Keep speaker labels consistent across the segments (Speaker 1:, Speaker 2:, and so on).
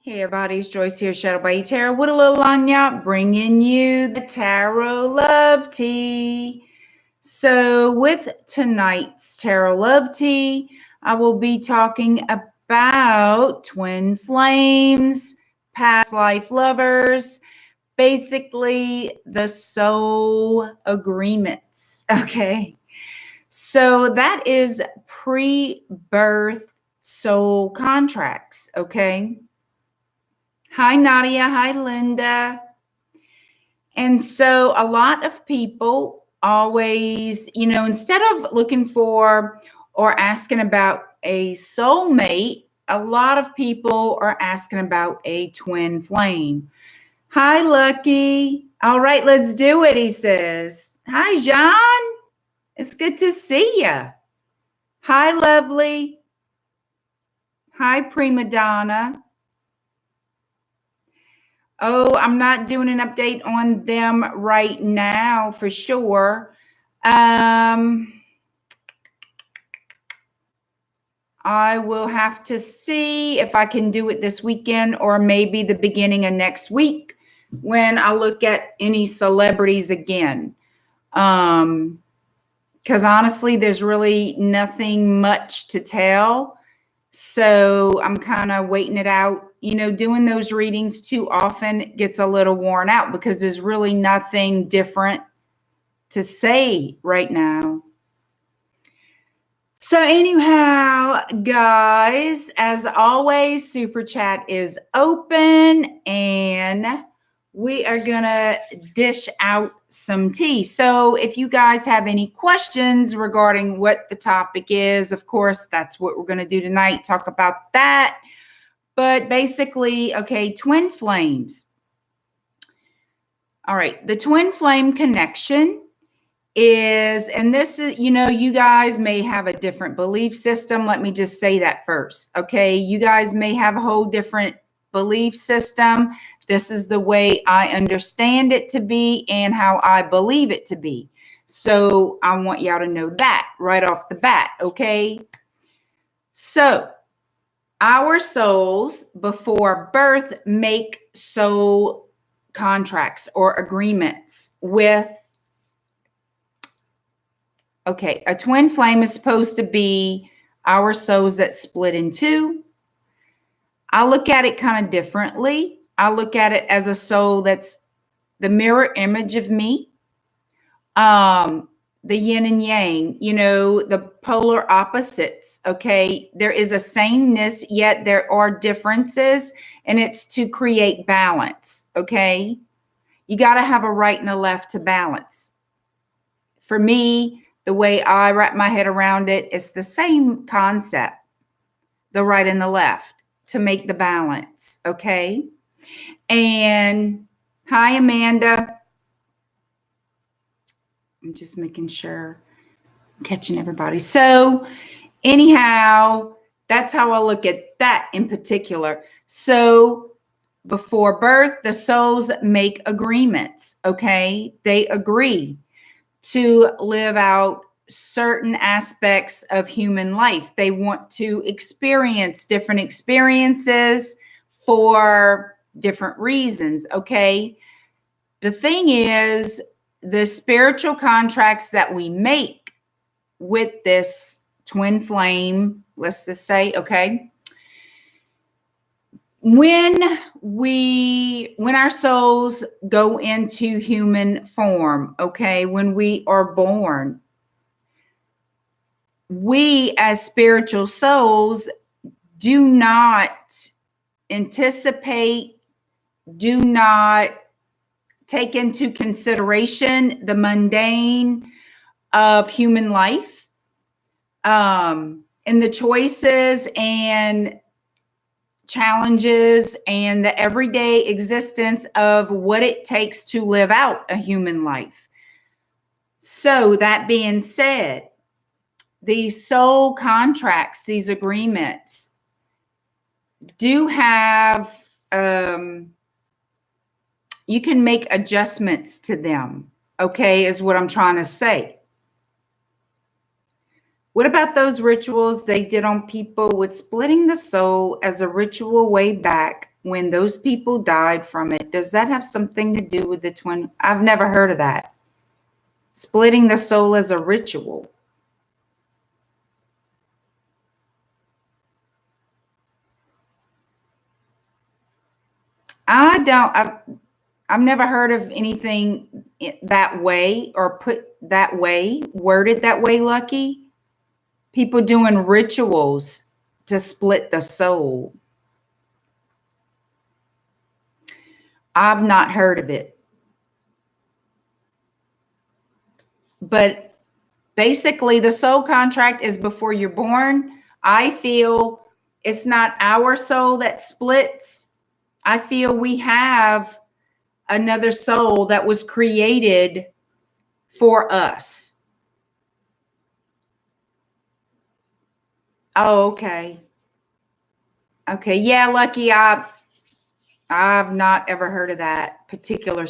Speaker 1: Hey everybody, it's Joyce here, Shadow by Tarot with a little Anya, bringing you the Tarot Love Tea. So with tonight's Tarot Love Tea, I will be talking about twin flames, past life lovers, basically the soul agreements, okay? So that is pre-birth soul contracts, okay? Hi, Nadia. Hi, Linda. And so a lot of people always, instead of looking for or asking about a soulmate, a lot of people are asking about a twin flame. Hi, Lucky. All right, let's do it, he says. Hi, John. It's good to see you. Hi, Lovely. Hi, Prima Donna. Oh, I'm not doing an update on them right now for sure. I will have to see if I can do it this weekend or maybe the beginning of next week when I look at any celebrities again. Because honestly, there's really nothing much to tell. So I'm kind of waiting it out. Doing those readings too often gets a little worn out because there's really nothing different to say right now. So anyhow, guys, as always, Super Chat is open and we are going to dish out some tea. So if you guys have any questions regarding what the topic is, of course, that's what we're going to do tonight, talk about that. But basically, okay, twin flames. All right, the twin flame connection is, and this is, you guys may have a different belief system. Let me just say that first, okay? You guys may have a whole different belief system. This is the way I understand it to be and how I believe it to be. So I want y'all to know that right off the bat, okay? So our souls before birth make soul contracts or agreements with, okay, a twin flame is supposed to be our souls that split in two. I look at it kind of differently. I look at it as a soul that's the mirror image of me. The yin and yang, the polar opposites, okay? There is a sameness, yet there are differences, and it's to create balance, okay? You got to have a right and a left to balance. For me, the way I wrap my head around it, it's the same concept, the right and the left, to make the balance, okay? And hi, Amanda. I'm just making sure I'm catching everybody. So anyhow, that's how I look at that in particular. So before birth, the souls make agreements, okay? They agree to live out certain aspects of human life. They want to experience different experiences for different reasons, okay? The thing is, the spiritual contracts that we make with this twin flame, let's just say, okay, when our souls go into human form, okay, when we are born, we as spiritual souls do not anticipate, do not take into consideration the mundane of human life, and the choices and challenges and the everyday existence of what it takes to live out a human life. So that being said, these soul contracts, these agreements do have, you can make adjustments to them, okay, is what I'm trying to say. What about those rituals they did on people with splitting the soul as a ritual way back when those people died from it, does that have something to do with the twin? I've never heard of that. Splitting the soul as a ritual. I've never heard of anything that way or put that way, worded that way, Lucky. People doing rituals to split the soul. I've not heard of it. But basically, the soul contract is before you're born. I feel it's not our soul that splits. I feel we have another soul that was created for us. Oh, okay. Okay. Yeah, Lucky, I've not ever heard of that particular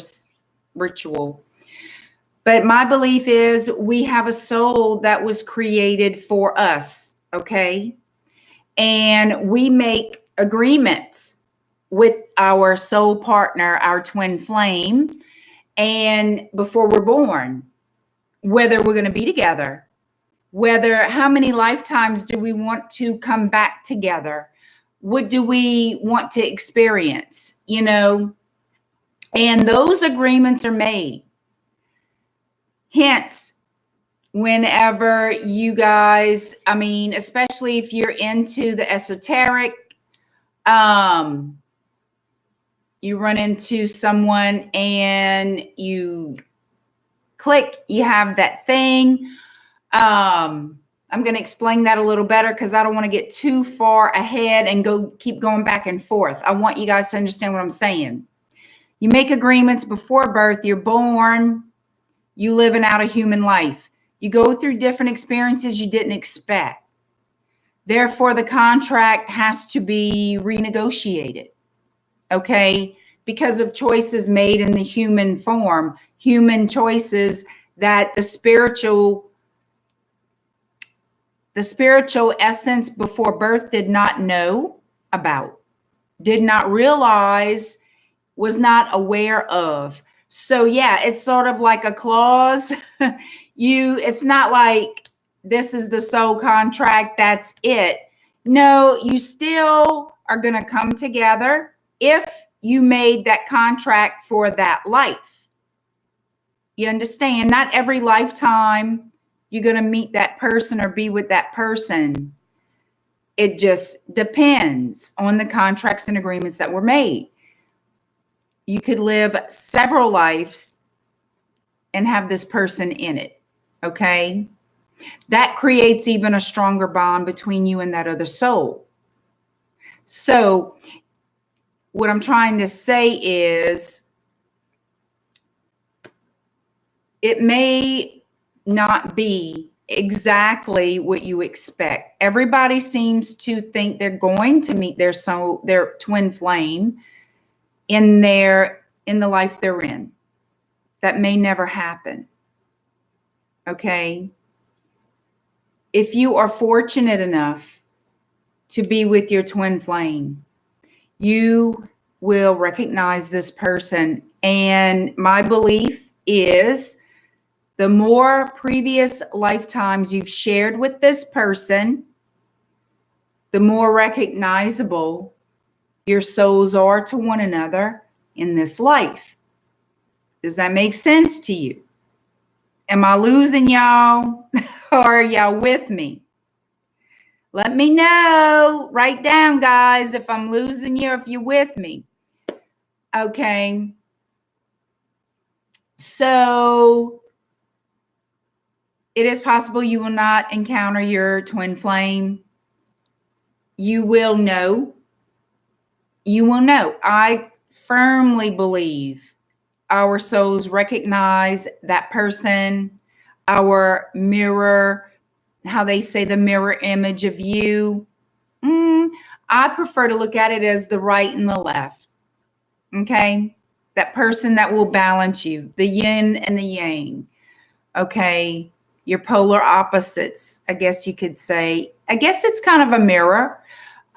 Speaker 1: ritual. But my belief is we have a soul that was created for us, okay? And we make agreements with our soul partner, our twin flame, and before we're born, whether we're going to be together, how many lifetimes do we want to come back together? What do we want to experience, And those agreements are made. Hence, whenever you guys, especially if you're into the esoteric, you run into someone and you click, you have that thing. I'm going to explain that a little better because I don't want to get too far ahead and keep going back and forth. I want you guys to understand what I'm saying. You make agreements before birth. You're born. You living out a human life. You go through different experiences you didn't expect. Therefore, the contract has to be renegotiated, okay? Because of choices made in the human form, human choices that the spiritual essence before birth did not know about, did not realize, was not aware of. So yeah, it's sort of like a clause. It's not like this is the soul contract, that's it. No, you still are going to come together if you made that contract for that life. You understand? Not every lifetime you're going to meet that person or be with that person. It just depends on the contracts and agreements that were made. You could live several lives and have this person in it, okay? That creates even a stronger bond between you and that other soul. So what I'm trying to say is it may not be exactly what you expect. Everybody seems to think they're going to meet their soul, their twin flame in the life they're in. That may never happen. Okay? If you are fortunate enough to be with your twin flame, you will recognize this person. And my belief is the more previous lifetimes you've shared with this person, the more recognizable your souls are to one another in this life. Does that make sense to you? Am I losing y'all or are y'all with me? Let me know. Write down, guys, if I'm losing you or if you're with me. Okay. So it is possible you will not encounter your twin flame. You will know. You will know. I firmly believe our souls recognize that person, our mirror, how they say the mirror image of you. I prefer to look at it as the right and the left. Okay? That person that will balance you, the yin and the yang. Okay? Your polar opposites, I guess you could say. I guess it's kind of a mirror.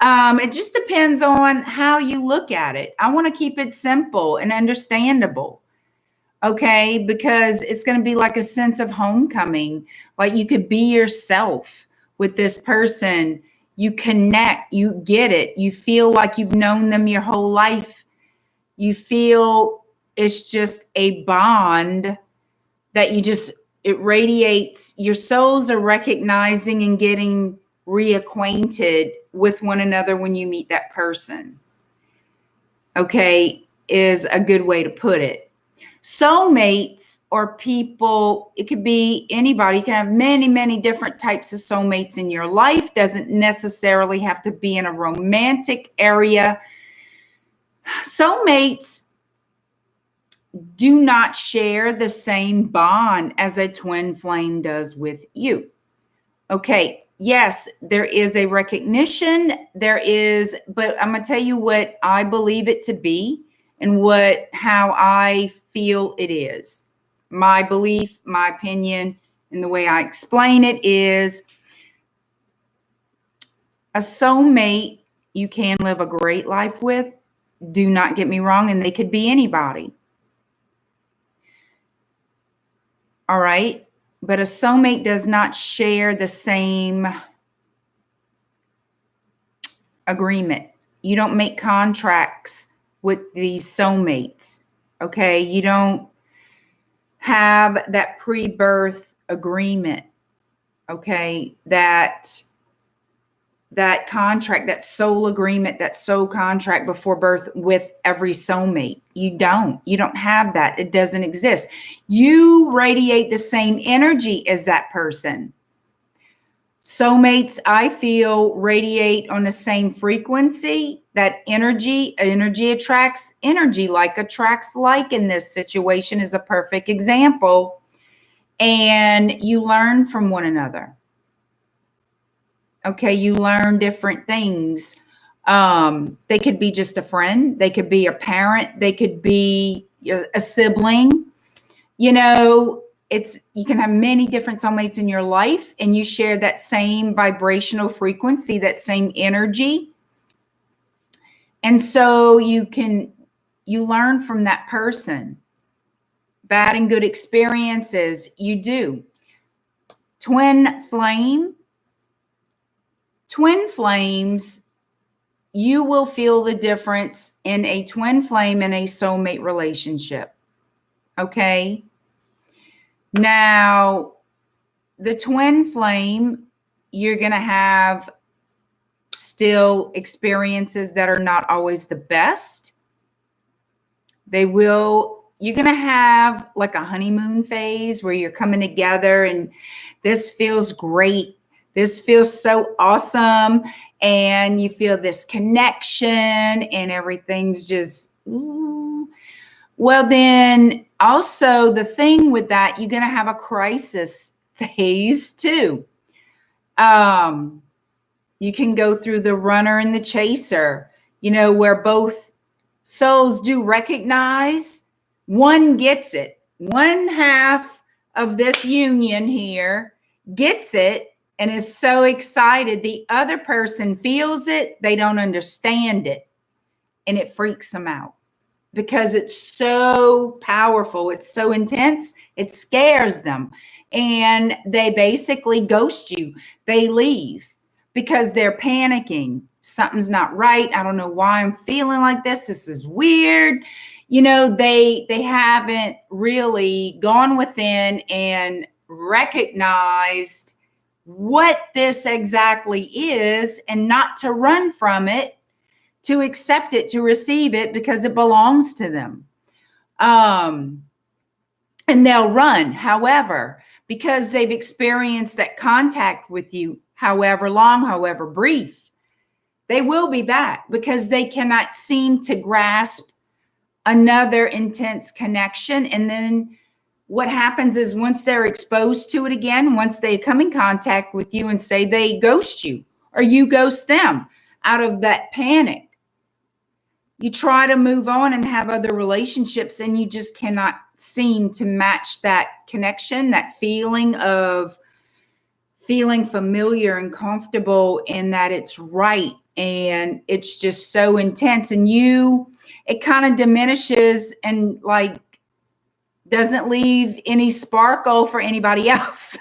Speaker 1: It just depends on how you look at it. I want to keep it simple and understandable. Okay, because it's going to be like a sense of homecoming. Like you could be yourself with this person. You connect, you get it. You feel like you've known them your whole life. You feel it's just a bond that it radiates. Your souls are recognizing and getting reacquainted with one another when you meet that person. Okay, is a good way to put it. Soulmates are people, it could be anybody. You can have many, many different types of soulmates in your life. Doesn't necessarily have to be in a romantic area. Soulmates do not share the same bond as a twin flame does with you. Okay, yes, there is a recognition. But I'm going to tell you what I believe it to be and how I feel it is. My belief, my opinion, and the way I explain it is a soulmate you can live a great life with. Do not get me wrong, and they could be anybody. All right. But a soulmate does not share the same agreement. You don't make contracts with these soulmates. Okay. You don't have that pre-birth agreement. Okay. That contract, that soul agreement, that soul contract before birth with every soulmate. You don't have that. It doesn't exist. You radiate the same energy as that person. Soulmates, I feel, radiate on the same frequency. That energy attracts energy, like attracts like in this situation is a perfect example. And you learn from one another. Okay, you learn different things. They could be just a friend. They could be a parent. They could be a sibling. You can have many different soulmates in your life, and you share that same vibrational frequency, that same energy. And so you learn from that person. Bad and good experiences, you do. Twin flames, you will feel the difference in a twin flame and a soulmate relationship. Okay. Now, the twin flame, you're going to have still experiences that are not always the best. You're going to have like a honeymoon phase where you're coming together and this feels great. This feels so awesome. And you feel this connection and everything's just, ooh. Well, then also the thing with that, you're going to have a crisis phase too. You can go through the runner and the chaser, where both souls do recognize one gets it. One half of this union here gets it and is so excited. The other person feels it. They don't understand it. And it freaks them out because it's so powerful. It's so intense. It scares them. And they basically ghost you. They leave because they're panicking. Something's not right. I don't know why I'm feeling like this. This is weird. They haven't really gone within and recognized what this exactly is and not to run from it, to accept it, to receive it because it belongs to them. And they'll run. However, because they've experienced that contact with you, however long, however brief, they will be back because they cannot seem to grasp another intense connection. And then what happens is once they're exposed to it again, once they come in contact with you and say they ghost you or you ghost them out of that panic, you try to move on and have other relationships and you just cannot seem to match that connection, that feeling of feeling familiar and comfortable and that it's right and it's just so intense, and it kind of diminishes and like doesn't leave any sparkle for anybody else.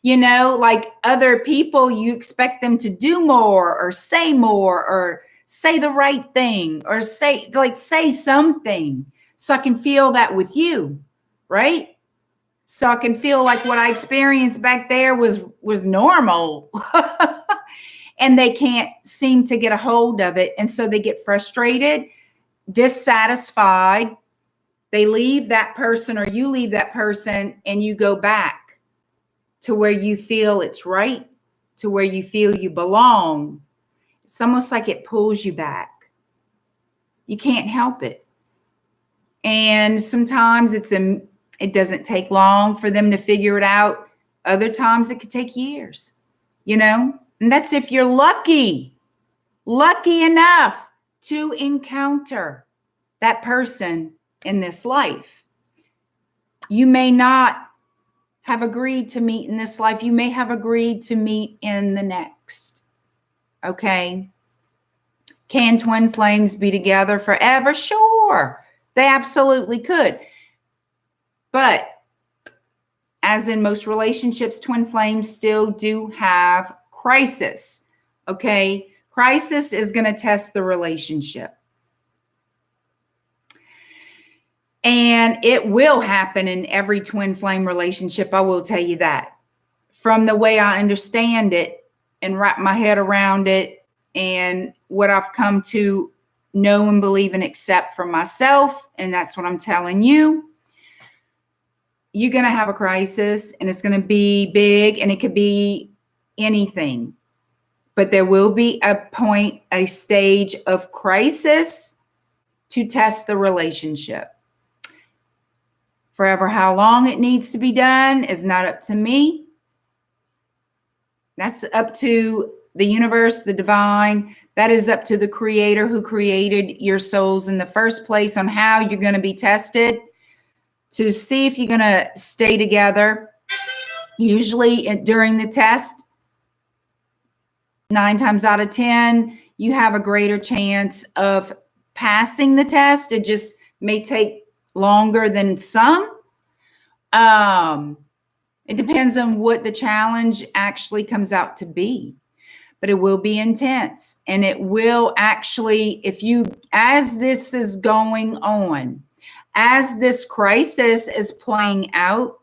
Speaker 1: Like other people, you expect them to do more or say the right thing or say something so I can feel that with you, right? So I can feel like what I experienced back there was normal. And they can't seem to get a hold of it. And so they get frustrated, dissatisfied. They leave that person or you leave that person and you go back to where you feel it's right, to where you feel you belong. It's almost like it pulls you back. You can't help it. And sometimes it doesn't take long for them to figure it out. Other times it could take years, and that's if you're lucky enough to encounter that person in this life. You may not have agreed to meet in this life. You may have agreed to meet in the next. Okay. Can twin flames be together forever? Sure, they absolutely could. But as in most relationships, twin flames still do have crisis. Okay. Crisis is going to test the relationship. And it will happen in every twin flame relationship. I will tell you that. From the way I understand it and wrap my head around it and what I've come to know and believe and accept for myself. And that's what I'm telling you. You're going to have a crisis and it's going to be big and it could be anything. But there will be a stage of crisis to test the relationship. Forever, how long it needs to be done is not up to me. That's up to the universe, the divine. That is up to the creator who created your souls in the first place on how you're going to be tested to see if you're going to stay together. Usually during the test, 9 times out of 10, you have a greater chance of passing the test. It just may take longer than some. It depends on what the challenge actually comes out to be, but it will be intense. And it will actually, as this is going on, as this crisis is playing out,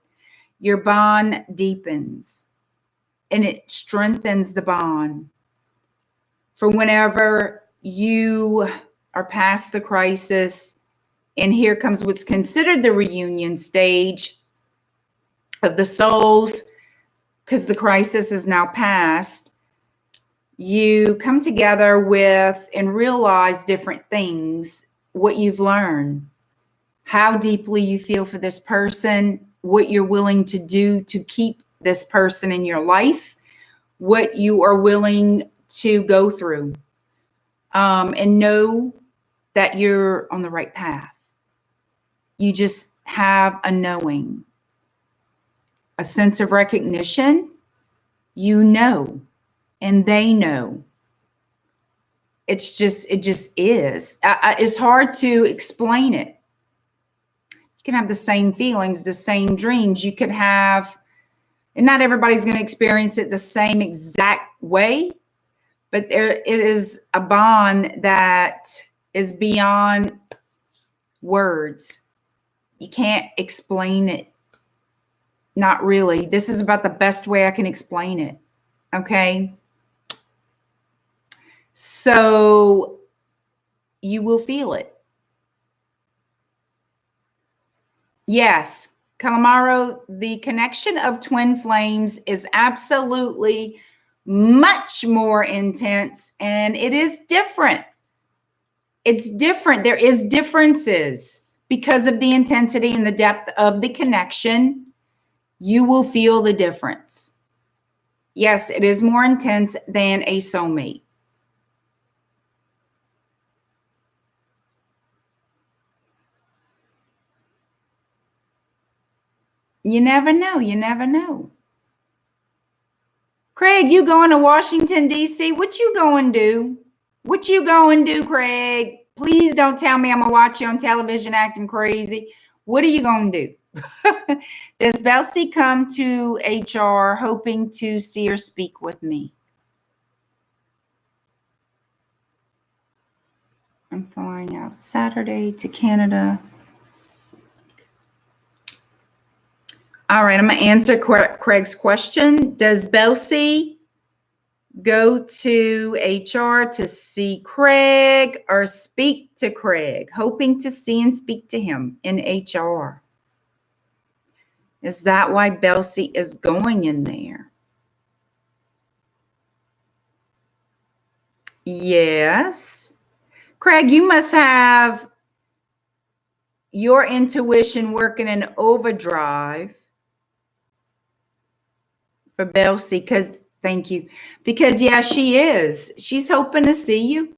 Speaker 1: your bond deepens and it strengthens the bond for whenever you are past the crisis. And here comes what's considered the reunion stage of the souls, because the crisis is now past. You come together with and realize different things, what you've learned, how deeply you feel for this person, what you're willing to do to keep this person in your life, what you are willing to go through, and know that you're on the right path. You just have a knowing, a sense of recognition. You know, and they know. It just is. It's hard to explain it. You can have the same feelings, the same dreams. You could have, and not everybody's going to experience it the same exact way, but it is a bond that is beyond words. You can't explain it. Not really. This is about the best way I can explain it. Okay. So you will feel it. Yes, Calamaro, the connection of twin flames is absolutely much more intense, and it is different. It's different. There is differences because of the intensity and the depth of the connection. You will feel the difference. Yes, it is more intense than a soulmate. You never know. You never know. Craig, you going to Washington, D.C.? What you going to do? What you going to do, Craig? Please don't tell me I'm going to watch you on television acting crazy. What are you going to do? Does Belsie come to HR hoping to see or speak with me? I'm flying out Saturday to Canada. All right, I'm going to answer Craig's question. Does Belsie go to HR to see Craig or speak to Craig, hoping to see and speak to him in HR? Is that why Belsie is going in there? Yes. Craig, you must have your intuition working in overdrive for Belsie, because thank you. Because yeah, she is. She's hoping to see you.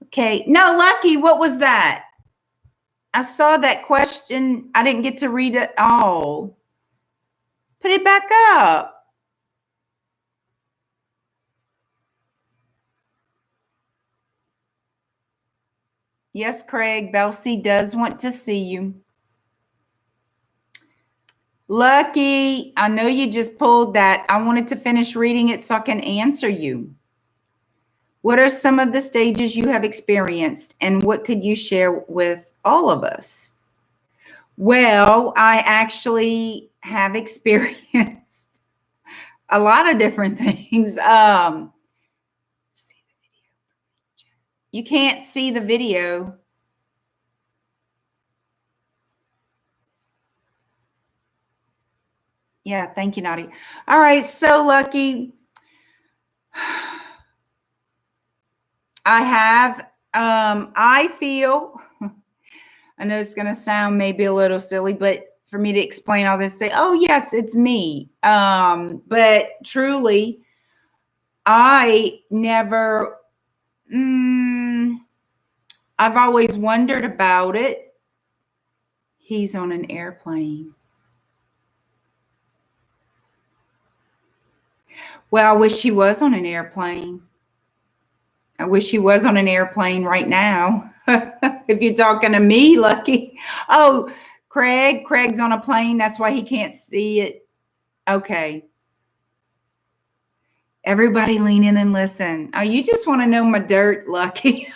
Speaker 1: Okay. No, Lucky, what was that? I saw that question. I didn't get to read it all. Put it back up. Yes, Craig, Belsie does want to see you. Lucky, I know you just pulled that. I wanted to finish reading it so I can answer you. What are some of the stages you have experienced, and what could you share with all of us? Well, I actually have experienced a lot of different things. You can't see the video. Yeah, thank you, Naughty. All right, so Lucky, I have, I feel, I know it's going to sound maybe a little silly, but for me to explain all this, say, oh, yes, it's me. But truly, I never, I've always wondered about it. He's on an airplane. Well, I wish he was on an airplane. I wish he was on an airplane right now. If you're talking to me, Lucky. Oh, Craig's on a plane. That's why he can't see it. Okay. Everybody lean in and listen. Oh, you just want to know my dirt, Lucky.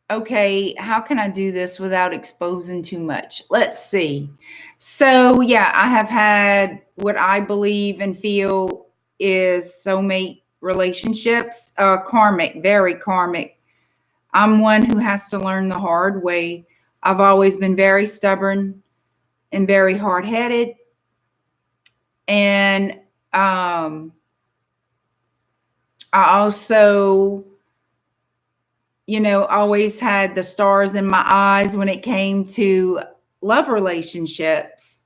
Speaker 1: Okay, how can I do this without exposing too much? Let's see. So, yeah, I have had what I believe and feel is soulmate relationships, karmic, very karmic. I'm one who has to learn the hard way. I've always been very stubborn and very hard-headed. And I also, always had the stars in my eyes when it came to love relationships.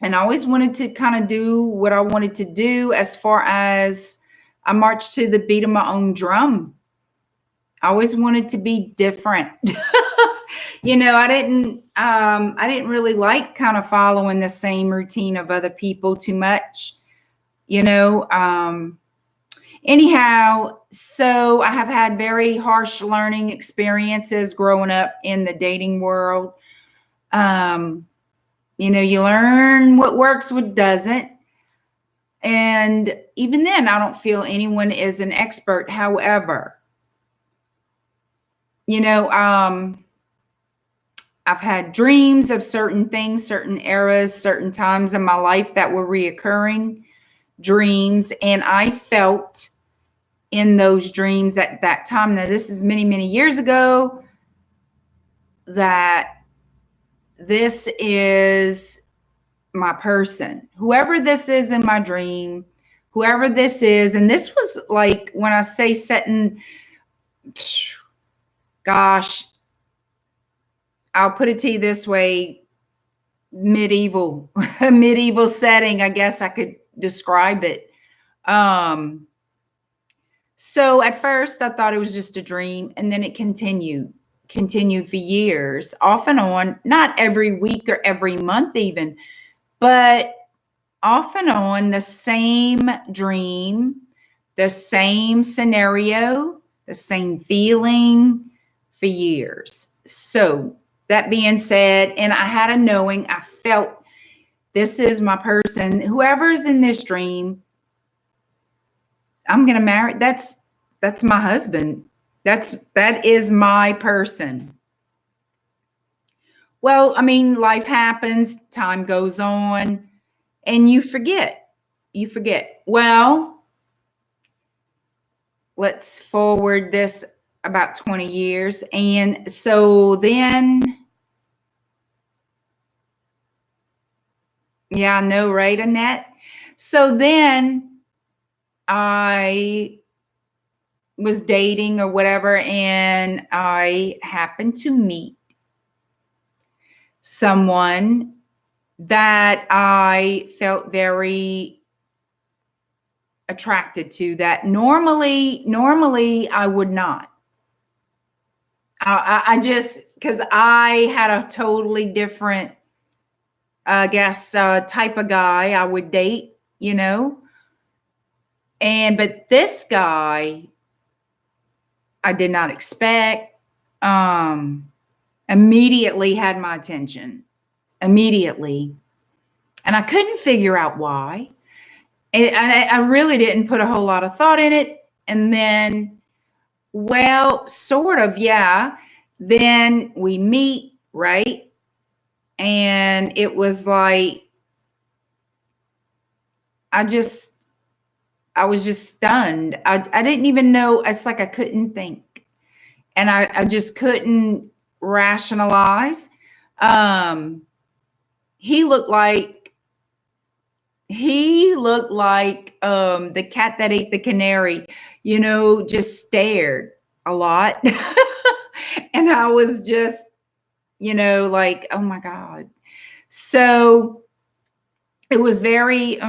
Speaker 1: And I always wanted to kind of do what I wanted to do as far as I marched to the beat of my own drum. I always wanted to be different. I didn't really like kind of following the same routine of other people too much, anyhow, so I have had very harsh learning experiences growing up in the dating world. You learn what works, what doesn't. And even then, I don't feel anyone is an expert. However, I've had dreams of certain things, certain eras, certain times in my life that were reoccurring dreams. And I felt in those dreams at that time, now this is many, many years ago, that this is my person. Whoever this is in my dream, whoever this is, and this was like, when I say setting, gosh, I'll put it to you this way, medieval setting, I guess I could describe it. So at first I thought it was just a dream, and then it continued continued for years, off and on, not every week or every month even, but off and on, the same dream, the same scenario, the same feeling for years. So that being said, and I had a knowing, I felt this is my person. Whoever's in this dream, I'm gonna marry. That's my husband. That is my person. Well, I mean, life happens, time goes on, and you forget. You forget. Well, let's forward this about 20 years. And so then, yeah, I know, right, Annette? So then I was dating or whatever, and I happened to meet someone that I felt very attracted to, that normally I would not. I just, because I had a totally different, I guess, type of guy I would date, you know. But this guy I did not expect. Immediately had my attention. Immediately. And I couldn't figure out why. And I really didn't put a whole lot of thought in it. And then, well, sort of, yeah. Then we meet, right? And it was like, I was just stunned. I didn't even know. It's like I couldn't think. And I just couldn't rationalize. Um, he looked like the cat that ate the canary, just stared a lot. And I was just, like, oh my God. So it was very,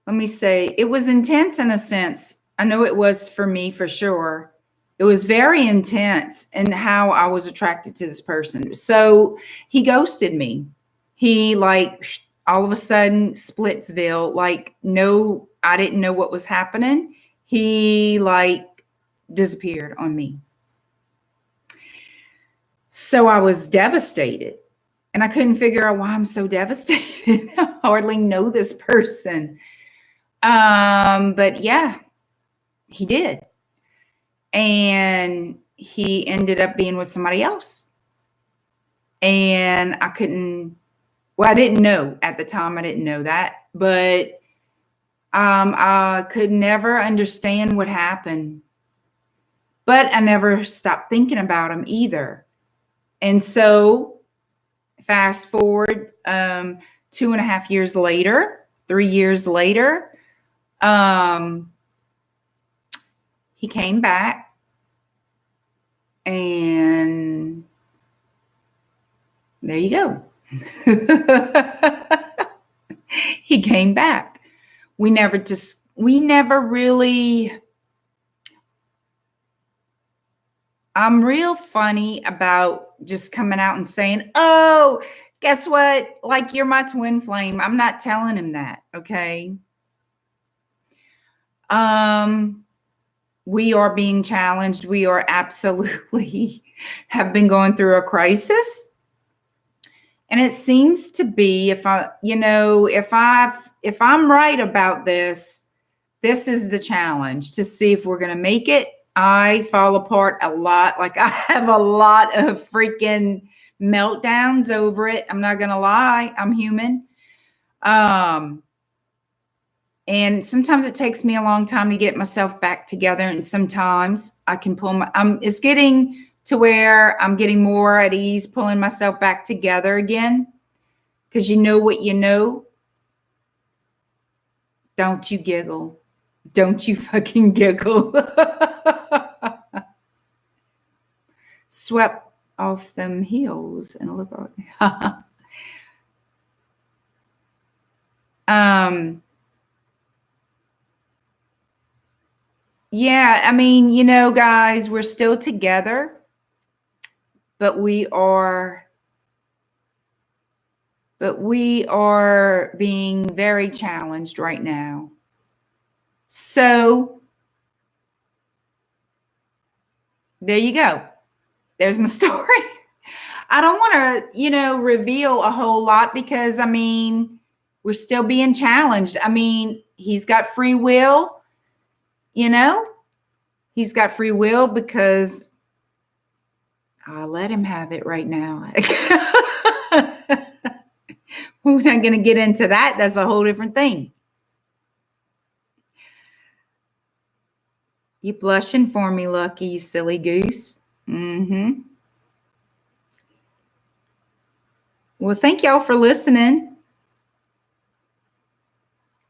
Speaker 1: let me say, it was intense in a sense. I know it was for me for sure. It was very intense in how I was attracted to this person. So he ghosted me. He, like, all of a sudden, Splitsville, like, no, I didn't know what was happening. He, like, disappeared on me. So I was devastated. And I couldn't figure out why I'm so devastated. I hardly know this person. But yeah, he did. And he ended up being with somebody else. And I didn't know at the time. I didn't know that. But I could never understand what happened. But I never stopped thinking about him either. And so fast forward 2.5 years later, 3 years later, he came back, and there you go. He came back. We never really, I'm real funny about just coming out and saying, oh, guess what? Like, you're my twin flame. I'm not telling him that. Okay. We are being challenged. We are absolutely have been going through a crisis. And it seems to be, if I'm right about this, this is the challenge, to see if we're going to make it. I fall apart a lot. Like, I have a lot of freaking meltdowns over it. I'm not going to lie. I'm human. And sometimes it takes me a long time to get myself back together. And sometimes I can it's getting to where I'm getting more at ease, pulling myself back together again. Because you know what you know. Don't you giggle. Don't you fucking giggle. Swept off them heels and look like Yeah, I mean, guys, we're still together, but we are being very challenged right now. So there you go. There's my story. I don't want to, reveal a whole lot because, I mean, we're still being challenged. I mean, he's got free will, you know, he's got free will because I'll let him have it right now. We're not going to get into that. That's a whole different thing. You blushing for me, Lucky, you silly goose. Mm-hmm. Well, thank y'all for listening.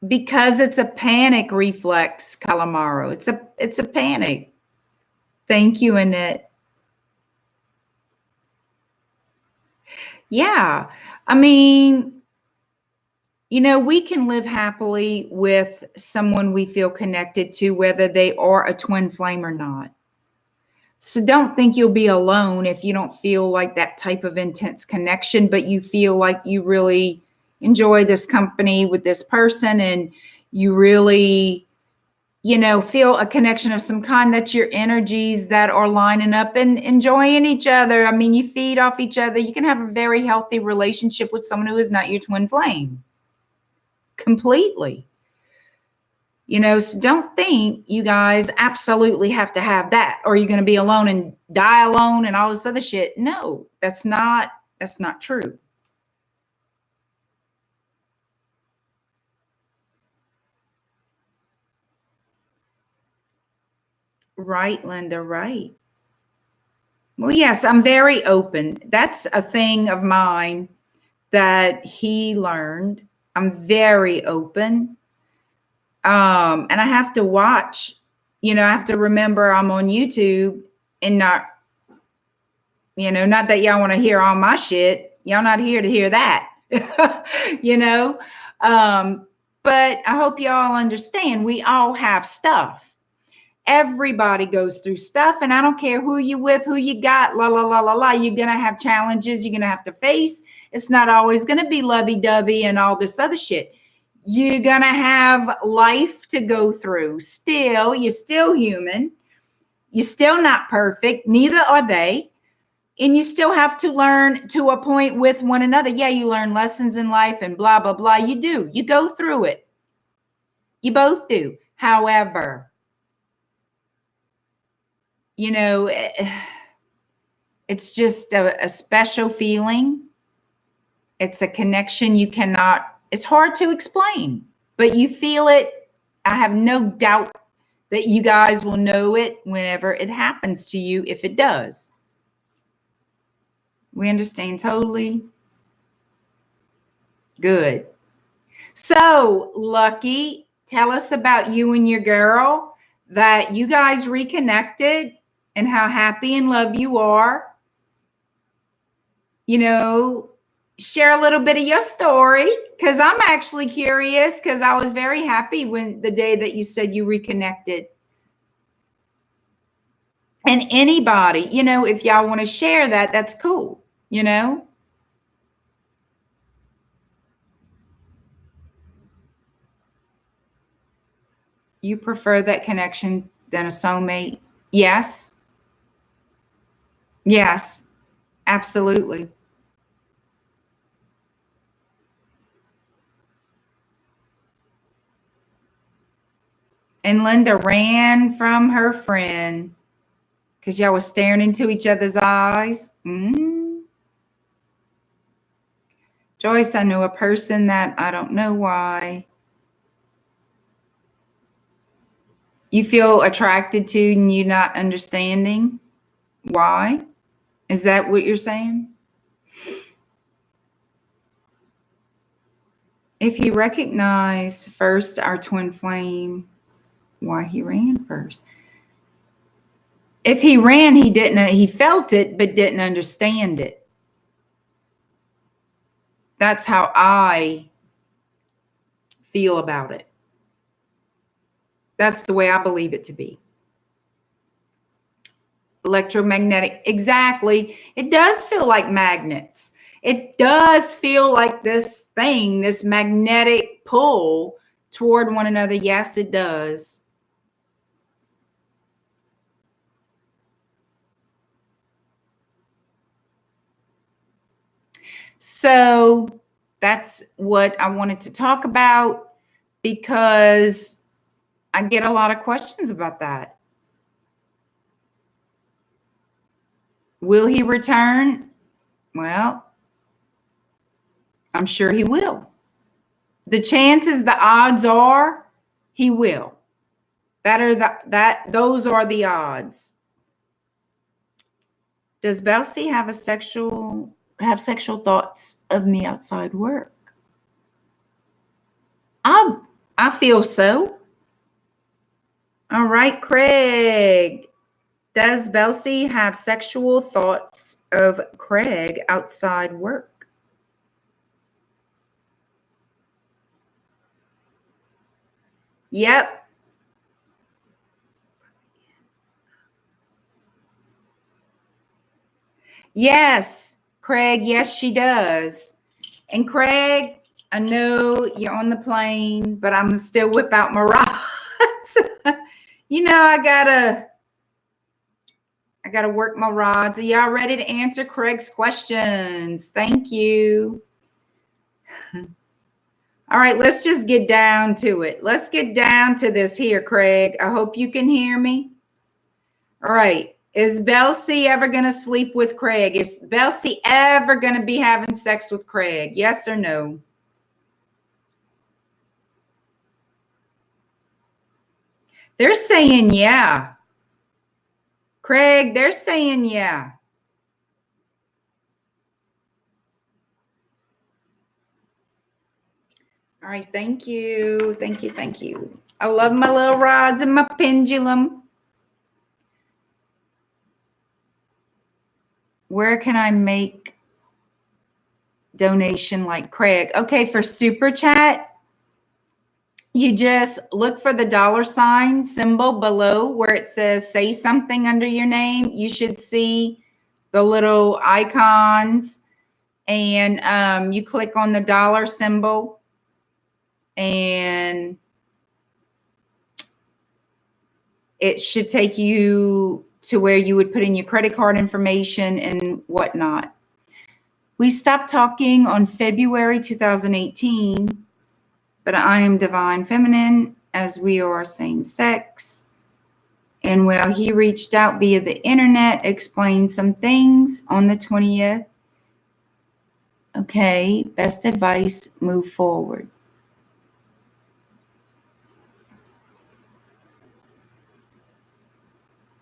Speaker 1: Because it's a panic reflex, Calamaro. It's a panic. Thank you, Annette. Yeah. I mean, we can live happily with someone we feel connected to, whether they are a twin flame or not. So don't think you'll be alone if you don't feel like that type of intense connection, but you feel like you really enjoy this company with this person and you really, feel a connection of some kind. That's your energies that are lining up and enjoying each other. I mean, you feed off each other. You can have a very healthy relationship with someone who is not your twin flame completely. So don't think you guys absolutely have to have that, or you're going to be alone and die alone and all this other shit. No, that's not true. Right, Linda, right. Well, yes, I'm very open. That's a thing of mine that he learned. I'm very open. And I have to watch, I have to remember I'm on YouTube and not that y'all want to hear all my shit. Y'all not here to hear that. you know. But I hope y'all understand we all have stuff. Everybody goes through stuff, and I don't care who you with, who you got, la la la la la. You're gonna have challenges you're gonna have to face. It's not always gonna be lovey-dovey and all this other shit. You're gonna have life to go through. Still, you're still human. You're still not perfect. Neither are they. And you still have to learn to a point with one another. Yeah, you learn lessons in life and blah, blah, blah. You do. You go through it. You both do. However, it's just a special feeling. It's a connection it's hard to explain, but you feel it. I have no doubt that you guys will know it whenever it happens to you, if it does. We understand totally. Good. So, Lucky, tell us about you and your girl, that you guys reconnected and how happy and love you are. Share a little bit of your story, because I'm actually curious, because I was very happy when the day that you said you reconnected. And anybody, if y'all want to share that, that's cool, You prefer that connection than a soulmate? Yes. Yes. Absolutely. And Linda ran from her friend because y'all was staring into each other's eyes. Joyce, I know a person that I don't know why. You feel attracted to and you not understanding why? Is that what you're saying? If he recognized first our twin flame, why he ran first? If he ran, he felt it, but didn't understand it. That's how I feel about it. That's the way I believe it to be. Electromagnetic. Exactly. It does feel like magnets. It does feel like this thing, this magnetic pull toward one another. Yes, it does. So that's what I wanted to talk about because I get a lot of questions about that. Will he return? Well, I'm sure he will. The chances, the odds are he will. Those are the odds. Does Belsie have sexual thoughts of me outside work? I feel so. All right, Craig. Does Belsie have sexual thoughts of Craig outside work? Yep. Yes, Craig. Yes, she does. And Craig, I know you're on the plane, but I'm gonna still whip out my rods. I gotta work my rods. Are y'all ready to answer Craig's questions? Thank you. All right, let's just get down to it. Let's get down to this here, Craig. I hope you can hear me. All right. Is Belsie ever going to sleep with Craig? Is Belsie ever going to be having sex with Craig? Yes or no? They're saying yeah. Craig, they're saying yeah. All right, thank you. Thank you. Thank you. I love my little rods and my pendulum. Where can I make donation like Craig? Okay, for SuperChat, you just look for the $ symbol below where it says say something under your name. You should see the little icons, and you click on the $ symbol, and it should take you to where you would put in your credit card information and whatnot. We stopped talking on February 2018, but I am divine feminine as we are same sex. And while he reached out via the internet, explained some things on the 20th. Okay, best advice, move forward.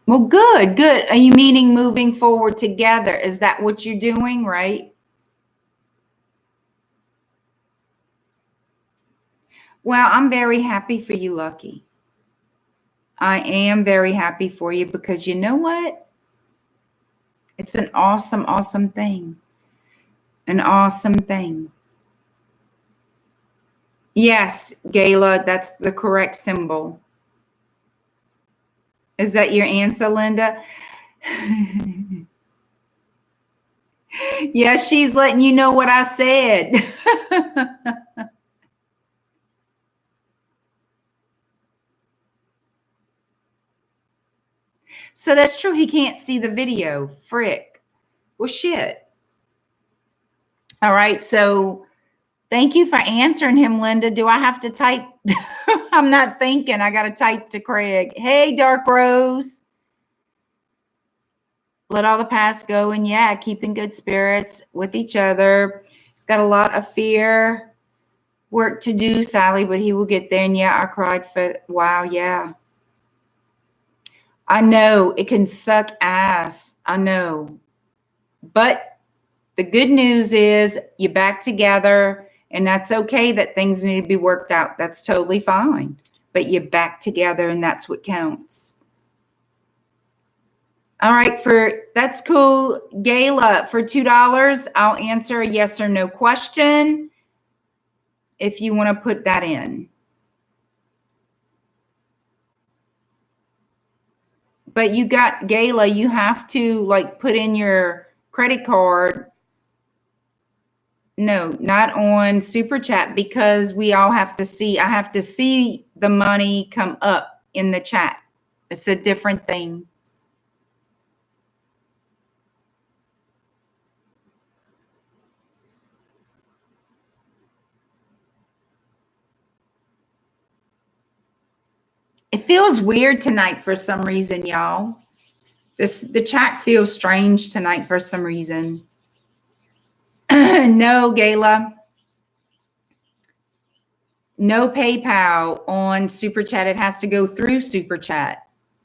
Speaker 1: Well, good. Are you meaning moving forward together? Is that what you're doing, right? Well, I'm very happy for you, Lucky. I am very happy for you because you know what? It's an awesome, awesome thing. An awesome thing. Yes, Gayla, that's the correct symbol. Is that your answer, Linda? Yes, she's letting you know what I said. So that's true. He can't see the video. Frick. Well, shit. All right. So thank you for answering him, Linda. Do I have to type? I'm not thinking. I got to type to Craig. Hey, Dark Rose. Let all the past go, and yeah, keep in good spirits with each other. He's got a lot of fear work to do, Sally, but he will get there. And yeah, I cried for, wow, yeah. I know it can suck ass. I know. But the good news is you're back together, and that's okay that things need to be worked out. That's totally fine. But you're back together, and that's what counts. All right, that's cool. Gayla, for $2, I'll answer a yes or no question if you want to put that in. But you got, Gayla, you have to like put in your credit card. No, not on Super Chat, because we all have to see, I have to see the money come up in the chat. It's a different thing. It feels weird tonight for some reason, y'all. The chat feels strange tonight for some reason. No, Gayla. No PayPal on Super Chat. It has to go through Super Chat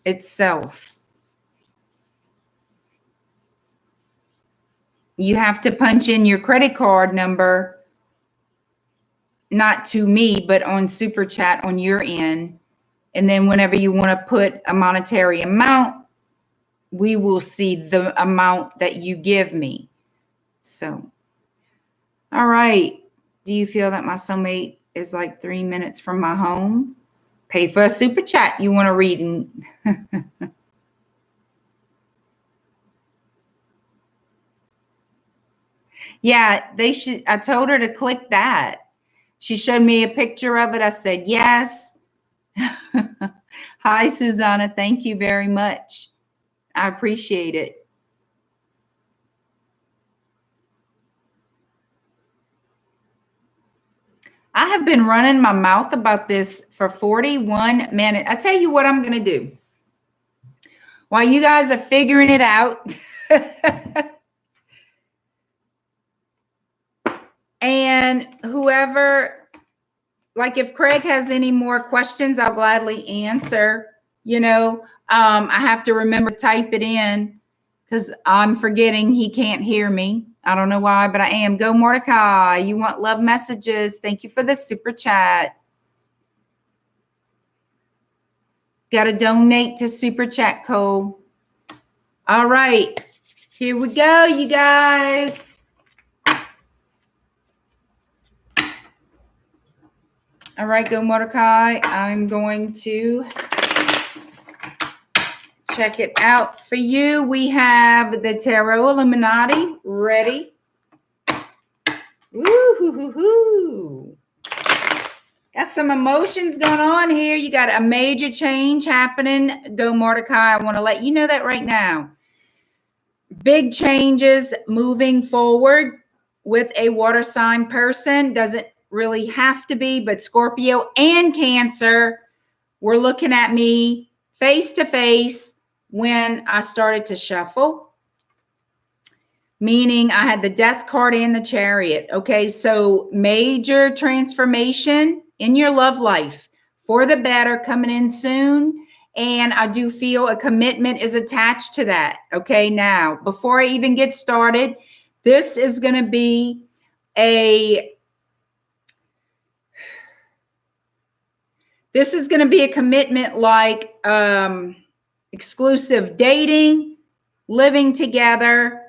Speaker 1: itself. You have to punch in your credit card number, not to me, but on Super Chat on your end. And then whenever you want to put a monetary amount, we will see the amount that you give me. So, all right. Do you feel that my soulmate is like 3 minutes from my home? Pay for a Super Chat. You want to read and yeah, they should. I told her to click that. She showed me a picture of it. I said, yes. Hi, Susanna. Thank you very much. I appreciate it. I have been running my mouth about this for 41 minutes. I tell you what I'm going to do. While you guys are figuring it out, and whoever, like if Craig has any more questions, I'll gladly answer. I have to remember to type it in because I'm forgetting he can't hear me. I don't know why, but I am. Go Mordecai. You want love messages. Thank you for the Super Chat. Got to donate to Super Chat, Cole. All right. Here we go, you guys. All right, go Mordecai. I'm going to check it out for you. We have the Tarot Illuminati ready. Woo-hoo-hoo-hoo. Got some emotions going on here. You got a major change happening. Go Mordecai. I want to let you know that right now. Big changes moving forward with a water sign person. Doesn't really have to be, but Scorpio and Cancer were looking at me face to face when I started to shuffle, meaning I had the Death card and the Chariot. Okay, so major transformation in your love life for the better coming in soon. And I do feel a commitment is attached to that. Okay, now, before I even get started, this is going to be a commitment like exclusive dating, living together,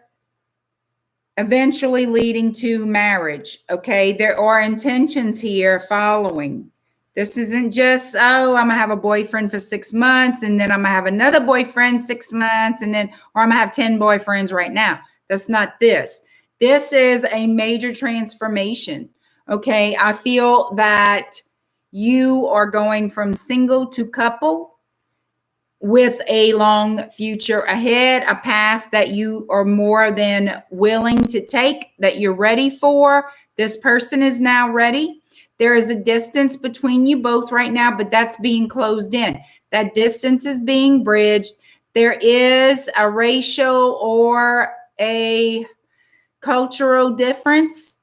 Speaker 1: eventually leading to marriage. Okay, there are intentions here following. This isn't just, oh, I'm gonna have a boyfriend for 6 months and then I'm gonna have another boyfriend 6 months and then, or I'm gonna have 10 boyfriends right now. That's not this. This is a major transformation. Okay, I feel that you are going from single to couple with a long future ahead, a path that you are more than willing to take, that you're ready for. This person is now ready. There is a distance between you both right now, but that's being closed in. That distance is being bridged. There is a racial or a cultural difference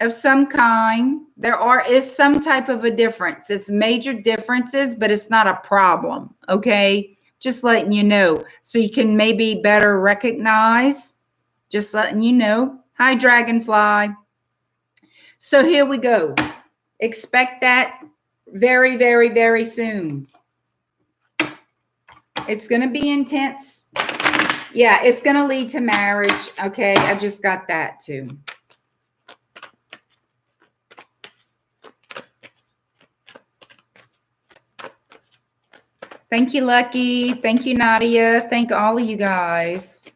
Speaker 1: of some kind. Is some type of a difference. It's major differences, but it's not a problem. Okay, just letting you know so you can maybe better recognize. Just letting you know. Hi, Dragonfly. So here we go. Expect that very, very, very soon. It's going to be intense. Yeah, it's going to lead to marriage. Okay, I just got that too. Thank you, Lucky. Thank you, Nadia. Thank all of you guys.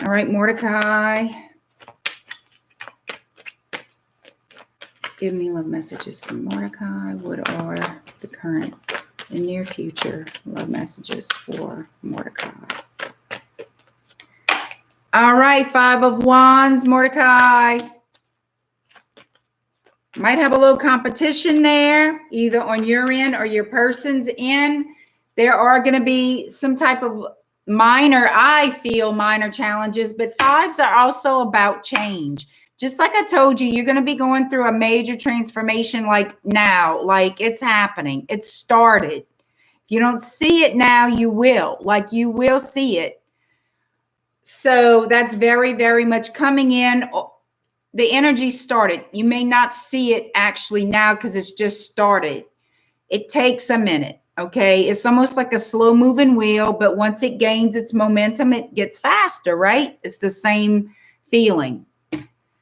Speaker 1: All right, Mordecai. Give me love messages from Mordecai. What are the current and near future love messages for Mordecai? All right, Five of Wands, Mordecai. Might have a little competition there, either on your end or your person's end. There are going to be some type of minor challenges, but fives are also about change. Just like I told you, you're going to be going through a major transformation like now, like it's happening. It started. If you don't see it now, you will. Like you will see it. So that's very, very much coming in. The energy started. You may not see it actually now because it's just started. It takes a minute, okay? It's almost like a slow moving wheel, but once it gains its momentum, it gets faster, right? It's the same feeling.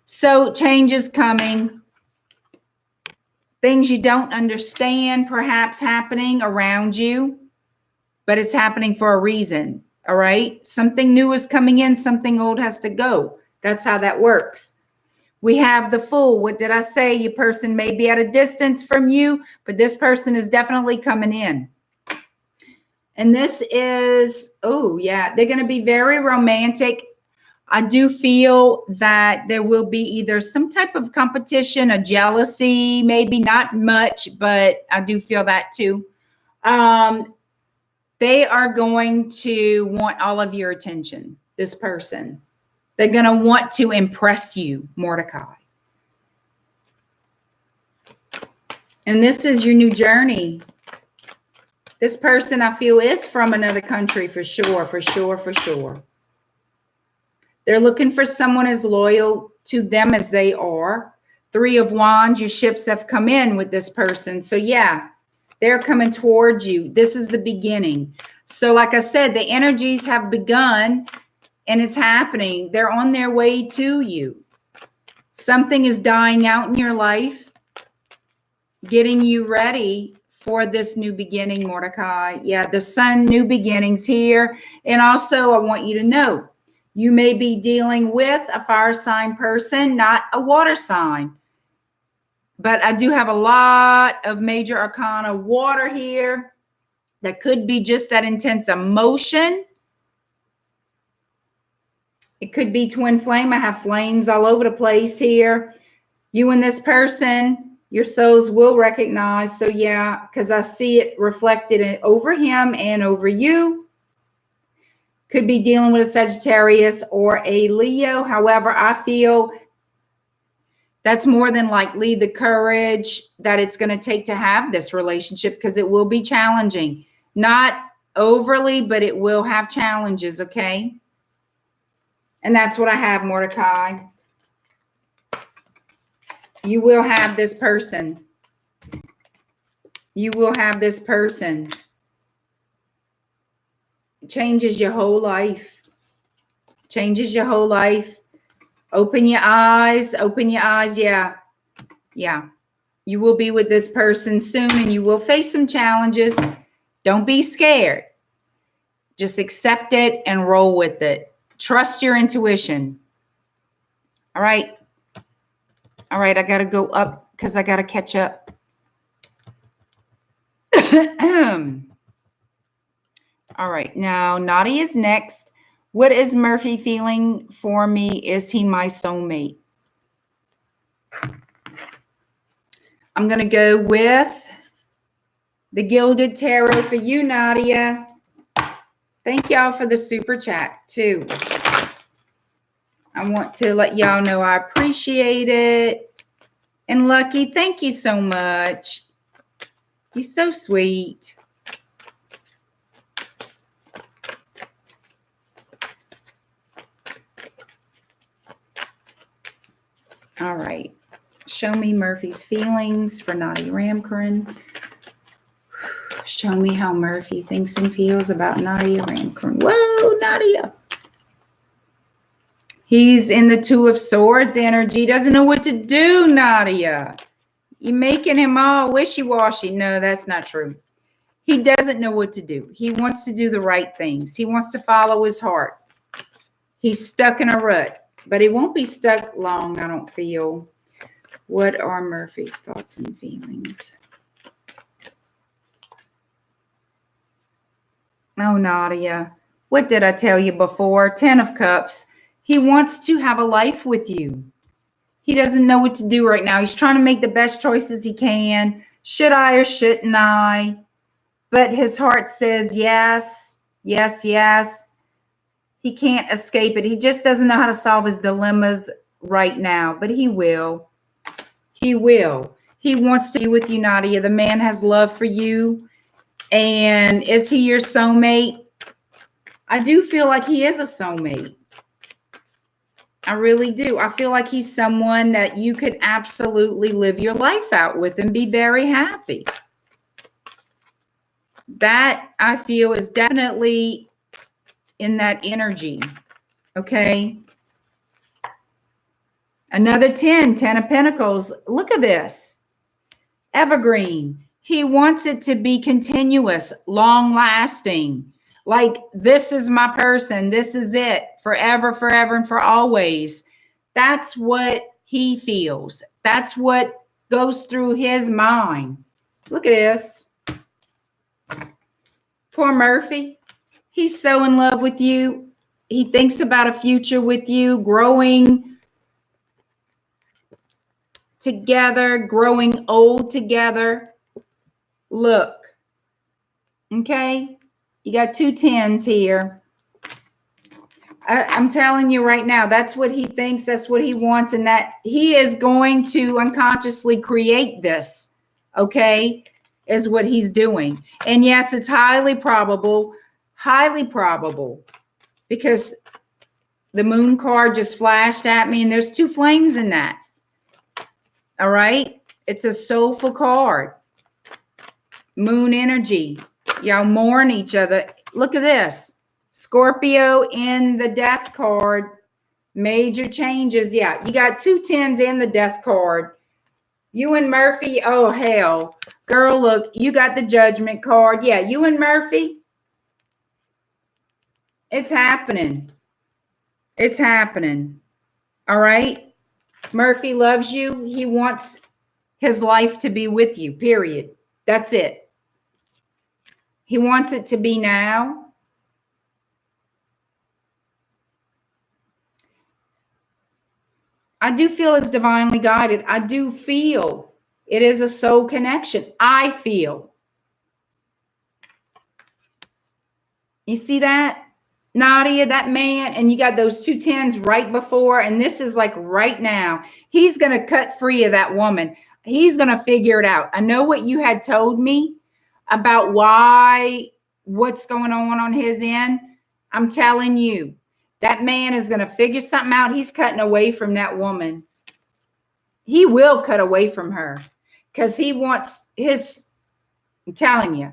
Speaker 1: So change is coming. Things you don't understand perhaps happening around you, but it's happening for a reason, all right? Something new is coming in, something old has to go. That's how that works. We have the Fool. What did I say? Your person may be at a distance from you, but this person is definitely coming in. And this is, oh yeah, they're going to be very romantic. I do feel that there will be either some type of competition, a jealousy, maybe not much, but I do feel that too. They are going to want all of your attention, this person. They're going to want to impress you, Mordecai. And this is your new journey. This person I feel is from another country for sure, for sure, for sure. They're looking for someone as loyal to them as they are. Three of Wands, your ships have come in with this person. So yeah, they're coming towards you. This is the beginning. So like I said, the energies have begun and it's happening. They're on their way to you. Something is dying out in your life, getting you ready for this new beginning, Mordecai. Yeah, the sun, new beginnings here. And also I want you to know, you may be dealing with a fire sign person, not a water sign. But I do have a lot of major arcana water here. That could be just that intense emotion. It could be twin flame. I have flames all over the place here. You and this person, your souls will recognize. So yeah, because I see it reflected over him and over you. Could be dealing with a Sagittarius or a Leo. However, I feel that's more than likely the courage that it's going to take to have this relationship, because it will be challenging. Not overly, but it will have challenges, okay? And that's what I have, Mordecai. You will have this person. You will have this person. It changes your whole life. Changes your whole life. Open your eyes. Open your eyes. Yeah. Yeah. You will be with this person soon and you will face some challenges. Don't be scared. Just accept it and roll with it. Trust your intuition. All right. All right. I got to go up because I got to catch up. All right. Now, Nadia is next. What is Murphy feeling for me? Is he my soulmate? I'm going to go with the Gilded Tarot for you, Nadia. Thank y'all for the super chat, too. I want to let y'all know I appreciate it. And Lucky, thank you so much. You're so sweet. All right. Show me Murphy's feelings for Nadia Ramkaran. Show me how Murphy thinks and feels about Nadia Ramkaran. Whoa, Nadia. He's in the Two of Swords energy. Doesn't know what to do, Nadia. You're making him all wishy-washy. No, that's not true. He doesn't know what to do. He wants to do the right things. He wants to follow his heart. He's stuck in a rut, but he won't be stuck long, I don't feel. What are Murphy's thoughts and feelings? Oh, Nadia, what did I tell you before? 10 of Cups. He wants to have a life with you. He doesn't know what to do right now. He's trying to make the best choices he can. Should I or shouldn't I? But his heart says yes, yes, yes. He can't escape it. He just doesn't know how to solve his dilemmas right now, but he will. He will. He wants to be with you, Nadia. The man has love for you. And is he your soulmate? I do feel like he is a soulmate. I really do. I feel like he's someone that you could absolutely live your life out with and be very happy. That, I feel, is definitely in that energy. Okay. Another 10 of Pentacles. Look at this. Evergreen. He wants it to be continuous, long lasting. Like, this is my person. This is it forever, forever, and for always. That's what he feels. That's what goes through his mind. Look at this. Poor Murphy. He's so in love with you. He thinks about a future with you, growing together, growing old together. Look. Okay. You got 2 10s here. I'm telling you right now, that's what he thinks, that's what he wants, and that he is going to unconsciously create this, okay, is what he's doing. And yes, it's highly probable, because the moon card just flashed at me, and there's 2 flames in that. All right? It's a soulful card. Moon energy. Y'all mourn each other. Look at this. Scorpio in the death card. Major changes. Yeah, you got 2 10s in the death card. You and Murphy, oh hell. Girl, look, you got the judgment card. Yeah, you and Murphy. It's happening. It's happening. All right? Murphy loves you. He wants his life to be with you, period. That's it. He wants it to be now. I do feel it's divinely guided. I do feel it is a soul connection. I feel. You see that? Nadia, that man, and you got those 2 10s right before, and this is like right now. He's going to cut free of that woman. He's going to figure it out. I know what you had told me about what's going on his end. I'm telling you, that man is going to figure something out. He's cutting away from that woman. He will cut away from her because he wants I'm telling you,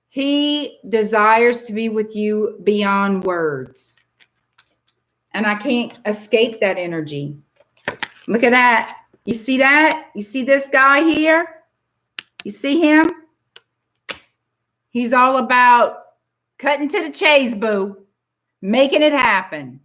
Speaker 1: he desires to be with you beyond words. And I can't escape that energy. Look at that. You see that? You see this guy here? You see him? He's all about cutting to the chase, boo. Making it happen.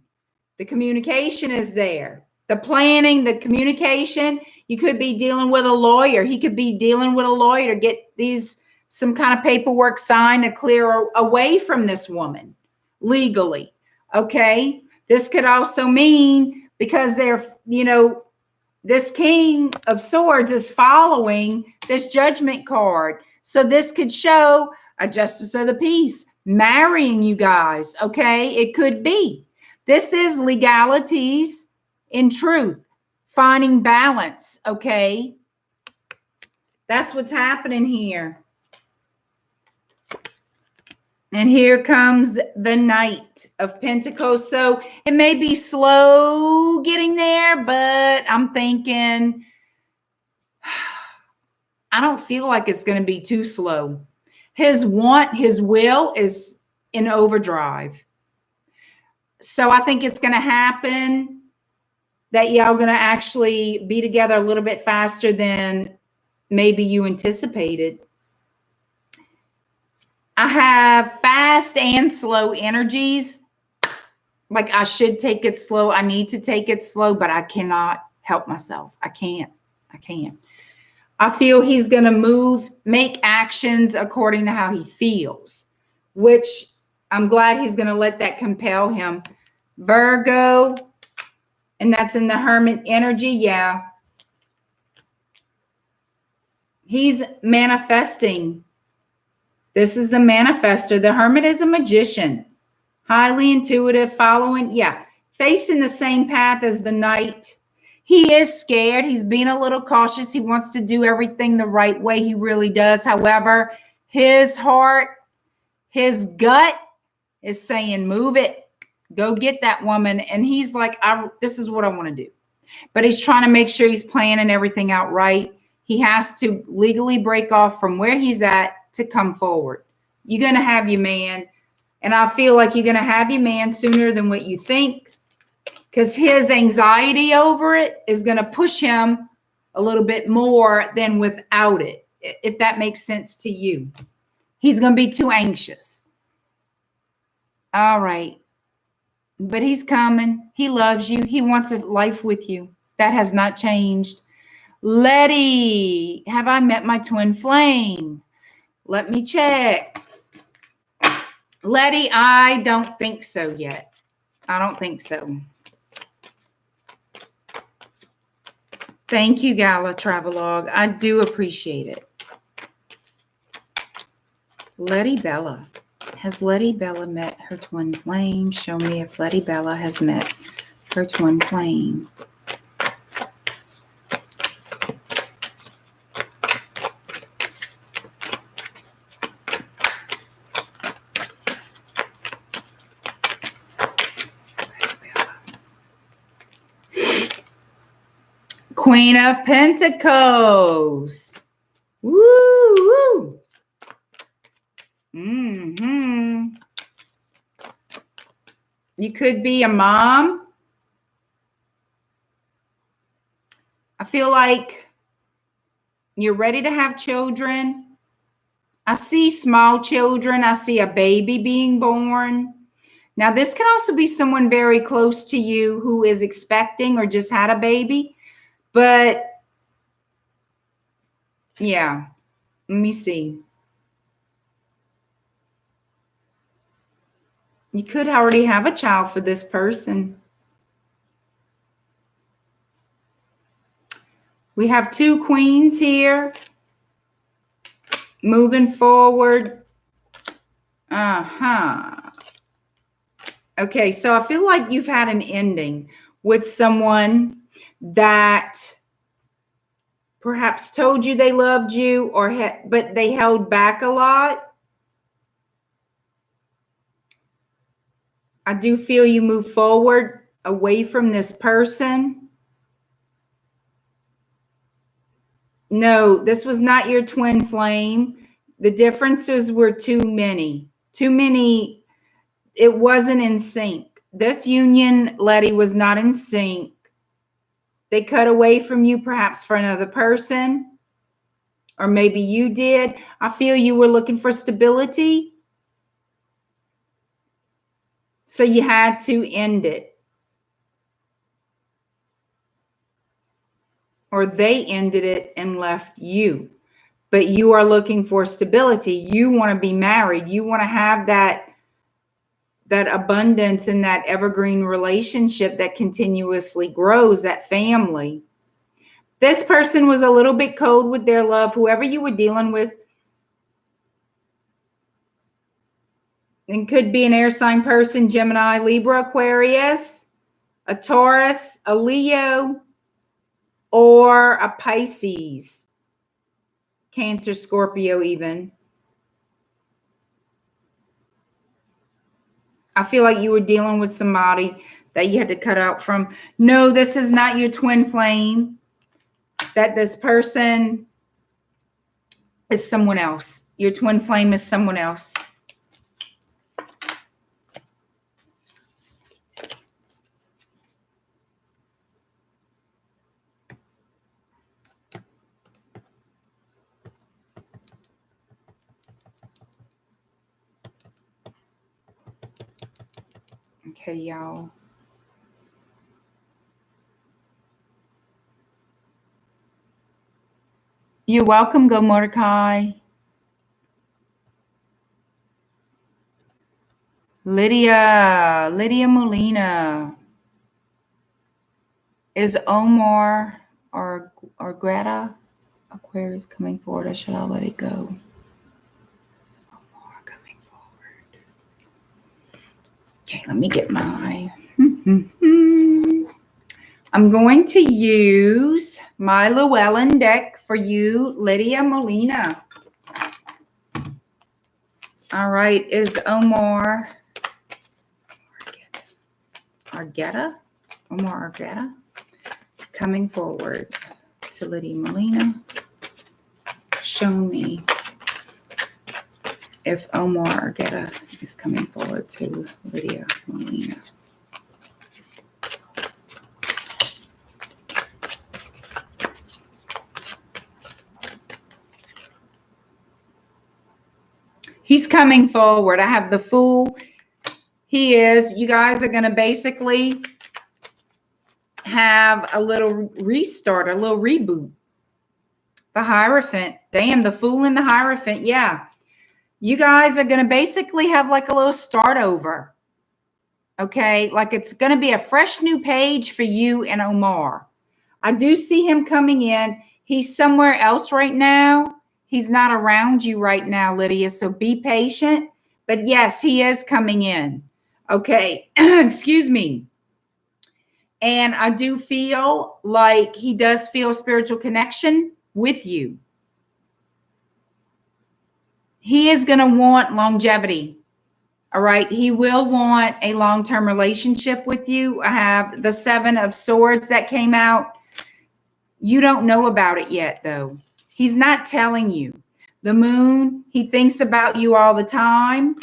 Speaker 1: The communication is there. The planning, the communication. You could be dealing with a lawyer. He could be dealing with a lawyer to get some kind of paperwork signed to clear away from this woman legally. Okay. This could also mean, because this King of Swords is following this Judgment card. So this could show a Justice of the Peace marrying you guys. Okay. It could be. This is legalities in truth, finding balance. Okay. That's what's happening here. And here comes the Knight of Pentacles. So it may be slow getting there, but I'm thinking, I don't feel like it's going to be too slow. His will is in overdrive. So I think it's going to happen that y'all going to actually be together a little bit faster than maybe you anticipated. I have fast and slow energies. Like I should take it slow. I need to take it slow, but I cannot help myself. I can't. I can't. I feel he's going to make actions according to how he feels, which I'm glad he's going to let that compel him. Virgo, and that's in the Hermit energy. Yeah. He's manifesting. This is the manifester. The Hermit is a magician, highly intuitive, following, facing the same path as the Knight. He is scared. He's being a little cautious. He wants to do everything the right way. He really does. However, his heart, his gut is saying, move it. Go get that woman. And he's like, this is what I want to do. But he's trying to make sure he's planning everything out right. He has to legally break off from where he's at to come forward. You're going to have your man. And I feel like you're going to have your man sooner than what you think, because his anxiety over it is going to push him a little bit more than without it, if that makes sense to you. He's going to be too anxious. All right. But he's coming. He loves you. He wants a life with you. That has not changed. Letty, have I met my twin flame? Let me check. Letty, I don't think so yet. I don't think so. Thank you, Gala Travelogue. I do appreciate it. Letty Bella. Has Letty Bella met her twin flame? Show me if Letty Bella has met her twin flame. Queen of Pentacles. Woo! You could be a mom. I feel like you're ready to have children. I see small children. I see a baby being born. Now, this can also be someone very close to you who is expecting or just had a baby. But, yeah, let me see. You could already have a child for this person. We have two queens here. Moving forward. Okay, so I feel like you've had an ending with someone that perhaps told you they loved you, but they held back a lot. I do feel you move forward away from this person. No, this was not your twin flame. The differences were too many. Too many. It wasn't in sync. This union, Letty, was not in sync. They cut away from you perhaps for another person, or maybe you did. I feel you were looking for stability, so you had to end it. Or they ended it and left you. But you are looking for stability. You want to be married. You want to have that abundance and that evergreen relationship that continuously grows, that family. This person was a little bit cold with their love. Whoever you were dealing with, it could be an air sign person, Gemini, Libra, Aquarius, a Taurus, a Leo, or a Pisces, Cancer, Scorpio even. I feel like you were dealing with somebody that you had to cut out from. No, this is not your twin flame. That this person is someone else. Your twin flame is someone else. Okay, y'all. You're welcome. Go Mordecai. Lydia Molina. Is Omar or Greta Aquarius coming forward, or should I let it go? Is Omar coming forward? Okay, let me get my. I'm going to use my Llewellyn deck for you, Lydia Molina. All right, is Omar Argueta coming forward to Lydia Molina? Show me if Omar Argueta is coming forward to Lydia Molina. He's coming forward. I have the Fool. He is. You guys are going to basically have a little restart, a little reboot. The Hierophant. Damn, the Fool and the Hierophant. Yeah. You guys are going to basically have like a little start over. Okay. Like it's going to be a fresh new page for you and Omar. I do see him coming in. He's somewhere else right now. He's not around you right now, Lydia. So be patient. But yes, he is coming in. Okay. Excuse me. And I do feel like he does feel a spiritual connection with you. He is going to want longevity. All right. He will want a long-term relationship with you. I have the 7 of Swords that came out. You don't know about it yet, though. He's not telling you. The Moon, he thinks about you all the time,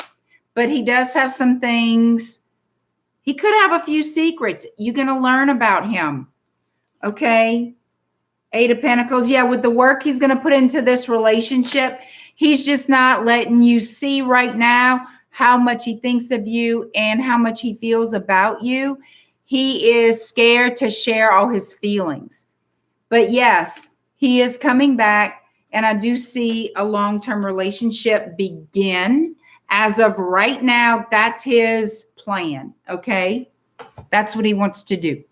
Speaker 1: but he does have some things. He could have a few secrets. You're going to learn about him. Okay. 8 of Pentacles. Yeah, with the work he's going to put into this relationship, he's just not letting you see right now how much he thinks of you and how much he feels about you. He is scared to share all his feelings. But yes, he is coming back, and I do see a long-term relationship begin. As of right now, that's his plan, okay? That's what he wants to do.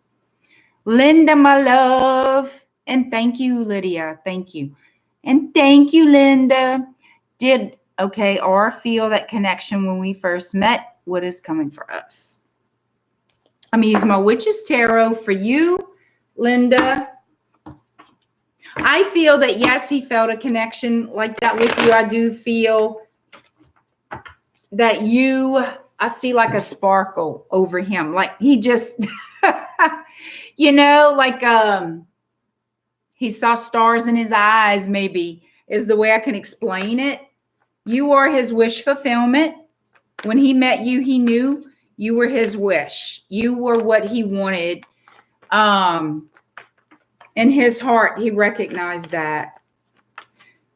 Speaker 1: Linda, my love. And thank you, Lydia. Thank you. And thank you, Linda. Or feel that connection when we first met. What is coming for us? I'm going to use my Witch's Tarot for you, Linda. I feel that, yes, he felt a connection like that with you. I do feel that I see like a sparkle over him. Like he just, he saw stars in his eyes, maybe is the way I can explain it. You are his wish fulfillment. When he met you, he knew you were his wish. You were what he wanted. In his heart, he recognized that.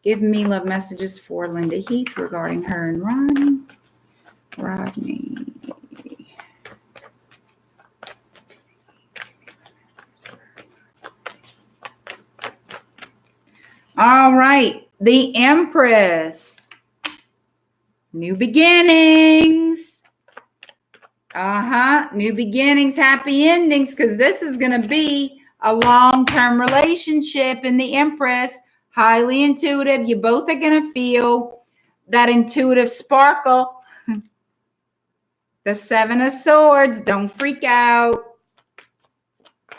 Speaker 1: Give me love messages for Linda Heath regarding her and Rodney. All right. The Empress. New beginnings. New beginnings, happy endings, because this is going to be a long-term relationship in the Empress. Highly intuitive. You both are going to feel that intuitive sparkle. The 7 of Swords. Don't freak out.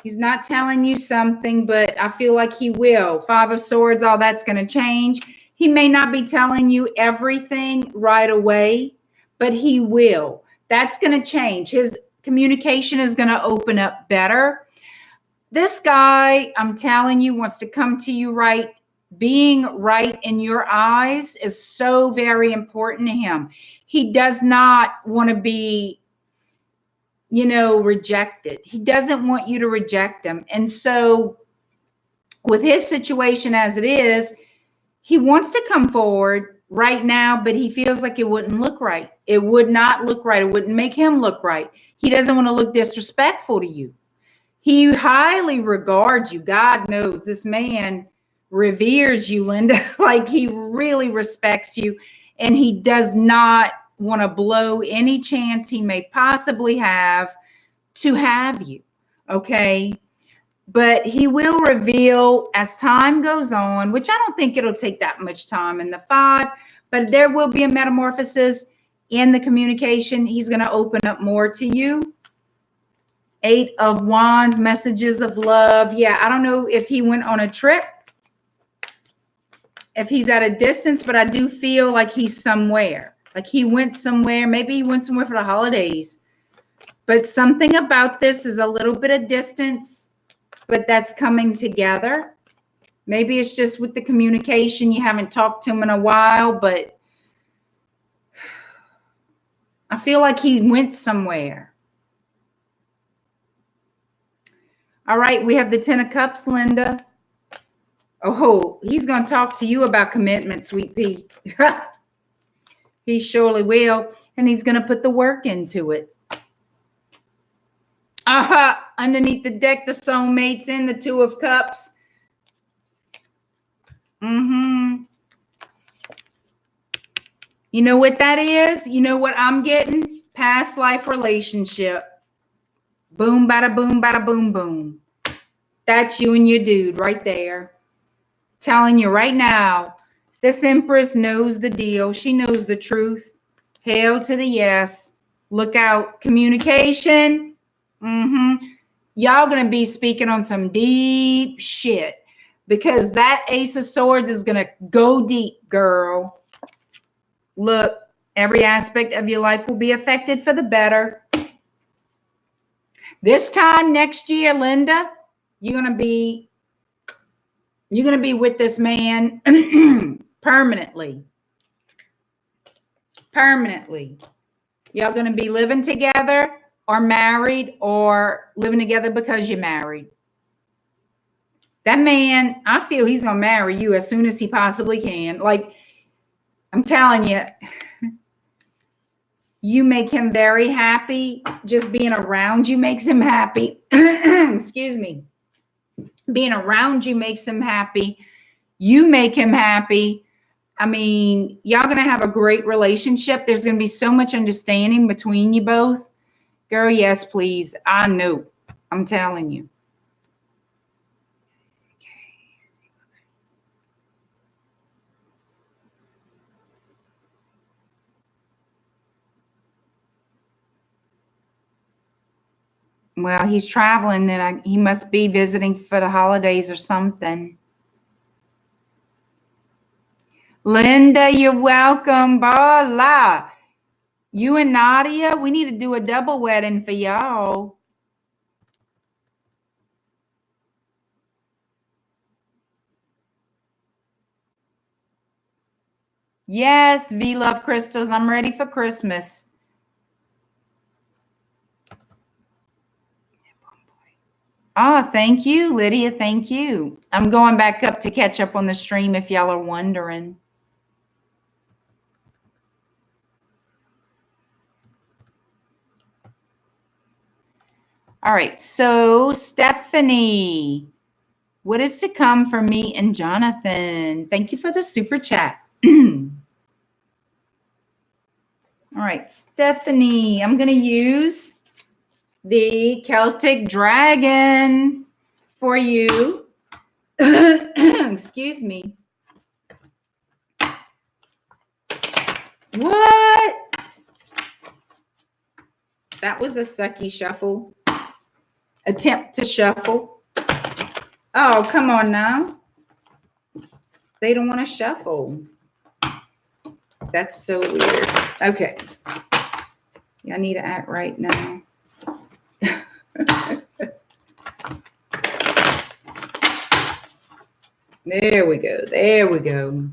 Speaker 1: He's not telling you something, but I feel like he will. 5 of Swords, all that's going to change. He may not be telling you everything right away, but he will. That's going to change. His communication is going to open up better. This guy, I'm telling you, wants to come to you right. Being right in your eyes is so very important to him. He does not want to be, rejected. He doesn't want you to reject him. And so with his situation as it is, he wants to come forward, right now, but he feels like it wouldn't look right. It would not look right. It wouldn't make him look right. He doesn't want to look disrespectful to you. He highly regards you. God knows this man reveres you, Linda. Like he really respects you, and he does not want to blow any chance he may possibly have to have you. Okay. But he will reveal as time goes on, which I don't think it'll take that much time in the 5, but there will be a metamorphosis in the communication. He's going to open up more to you. 8 of Wands, messages of love. Yeah, I don't know if he went on a trip, if he's at a distance, but I do feel like he's somewhere. Like he went somewhere. Maybe he went somewhere for the holidays. But something about this is a little bit of distance, but that's coming together. Maybe it's just with the communication. You haven't talked to him in a while, but I feel like he went somewhere. All right, we have the 10 of Cups, Linda. Oh, he's going to talk to you about commitment, sweet pea. He surely will, and he's going to put the work into it. Underneath the deck, the soulmates in the 2 of Cups. You know what that is? You know what I'm getting? Past life relationship. Boom, bada, boom, boom. That's you and your dude right there. Telling you right now, this Empress knows the deal. She knows the truth. Hail to the yes. Look out. Communication. Y'all going to be speaking on some deep shit because that Ace of Swords is going to go deep, girl. Look, every aspect of your life will be affected for the better. This time next year, Linda, you're going to be with this man permanently. Y'all going to be living together or married or living together because you're married. That man, I feel he's going to marry you as soon as he possibly can. Like, I'm telling you, you make him very happy. Just being around you makes him happy. Excuse me. Being around you makes him happy. You make him happy. I mean, y'all going to have a great relationship. There's going to be so much understanding between you both. Girl, yes, please. I know. I'm telling you. Well, he's traveling, then he must be visiting for the holidays or something. Linda, you're welcome. Bala. You and Nadia, we need to do a double wedding for y'all. Yes, V love crystals. I'm ready for Christmas. Oh, thank you, Lydia. Thank you. I'm going back up to catch up on the stream if y'all are wondering. All right. So, Stephanie, what is to come for me and Jonathan? Thank you for the super chat. All right, Stephanie, I'm going to use the Celtic Dragon for you. Excuse me. What? That was a sucky shuffle. Attempt to shuffle. Oh, come on now. They don't want to shuffle. That's so weird. Okay. Y'all need to act right now. There we go. There we go.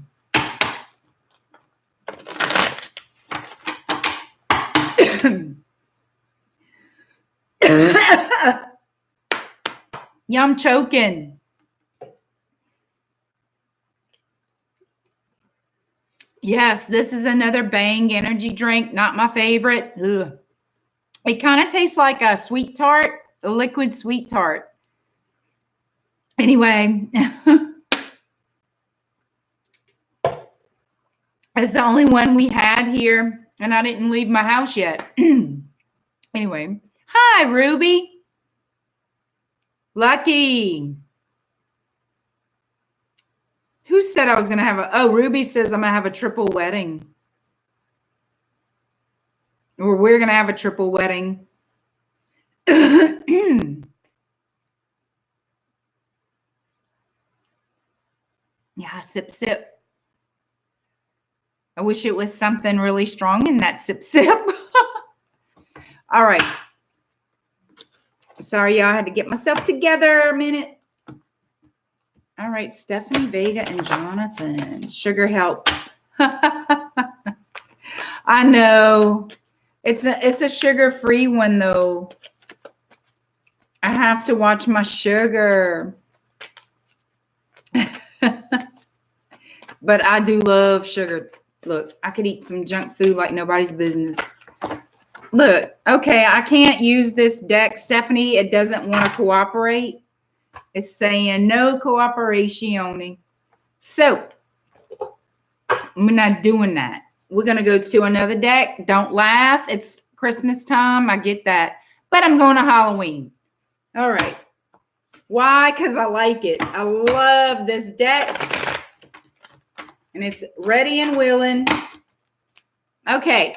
Speaker 1: Yeah, I'm choking. Yes, this is another Bang energy drink. Not my favorite. Ugh. It kind of tastes like a sweet tart, a liquid sweet tart. Anyway, it's the only one we had here, and I didn't leave my house yet. Anyway, hi, Ruby. Lucky. Who said I was going to have Ruby says I'm going to have a triple wedding. Or we're going to have a triple wedding. Yeah, sip, sip. I wish it was something really strong in that sip, sip. All right. I'm sorry, y'all. I had to get myself together a minute. All right, Stephanie, Vega, and Jonathan. Sugar helps. I know. It's a sugar-free one, though. I have to watch my sugar. But I do love sugar. Look, I could eat some junk food like nobody's business. Look, okay, I can't use this deck, Stephanie. It doesn't want to cooperate. It's saying no cooperation. So, we're not doing that. We're going to go to another deck. Don't laugh. It's Christmas time. I get that. But I'm going to Halloween. All right. Why? Because I like it. I love this deck. And it's ready and willing. Okay.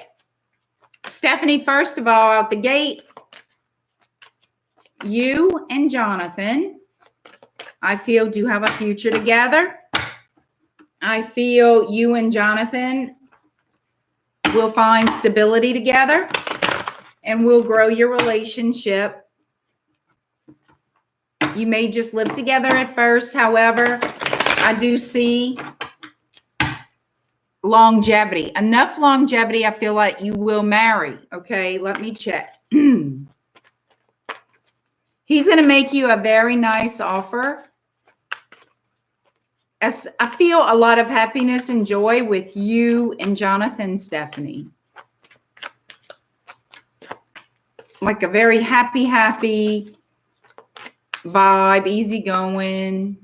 Speaker 1: Stephanie, first of all, out the gate, you and Jonathan, I feel, do have a future together. I feel you and Jonathan will find stability together and will grow your relationship. You may just live together at first. However, I do see longevity. Enough longevity, I feel like you will marry. Okay, let me check. He's going to make you a very nice offer. As I feel a lot of happiness and joy with you and Jonathan, Stephanie. Like a very happy vibe, easygoing.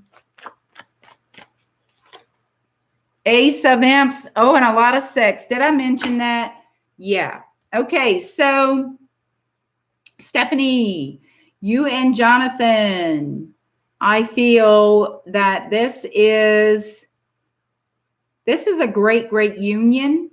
Speaker 1: Ace of Imps. Oh, and a lot of sex. Did I mention that? Yeah. Okay, so Stephanie, you and Jonathan, I feel that this is a great union.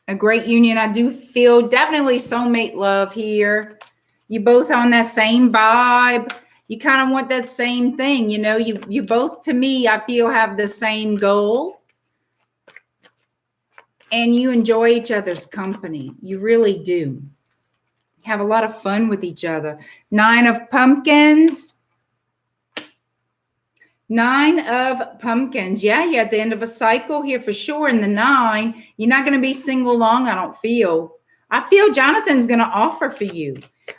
Speaker 1: A great union. I do feel definitely soulmate love here. You both on that same vibe. You kind of want that same thing. You know, you both, to me, I feel, have the same goal. And you enjoy each other's company. You really do. Have a lot of fun with each other. 9 of Pumpkins. 9 of Pumpkins. Yeah, you're at the end of a cycle here for sure. In the 9, you're not going to be single long, I don't feel. I feel Jonathan's going to offer for you.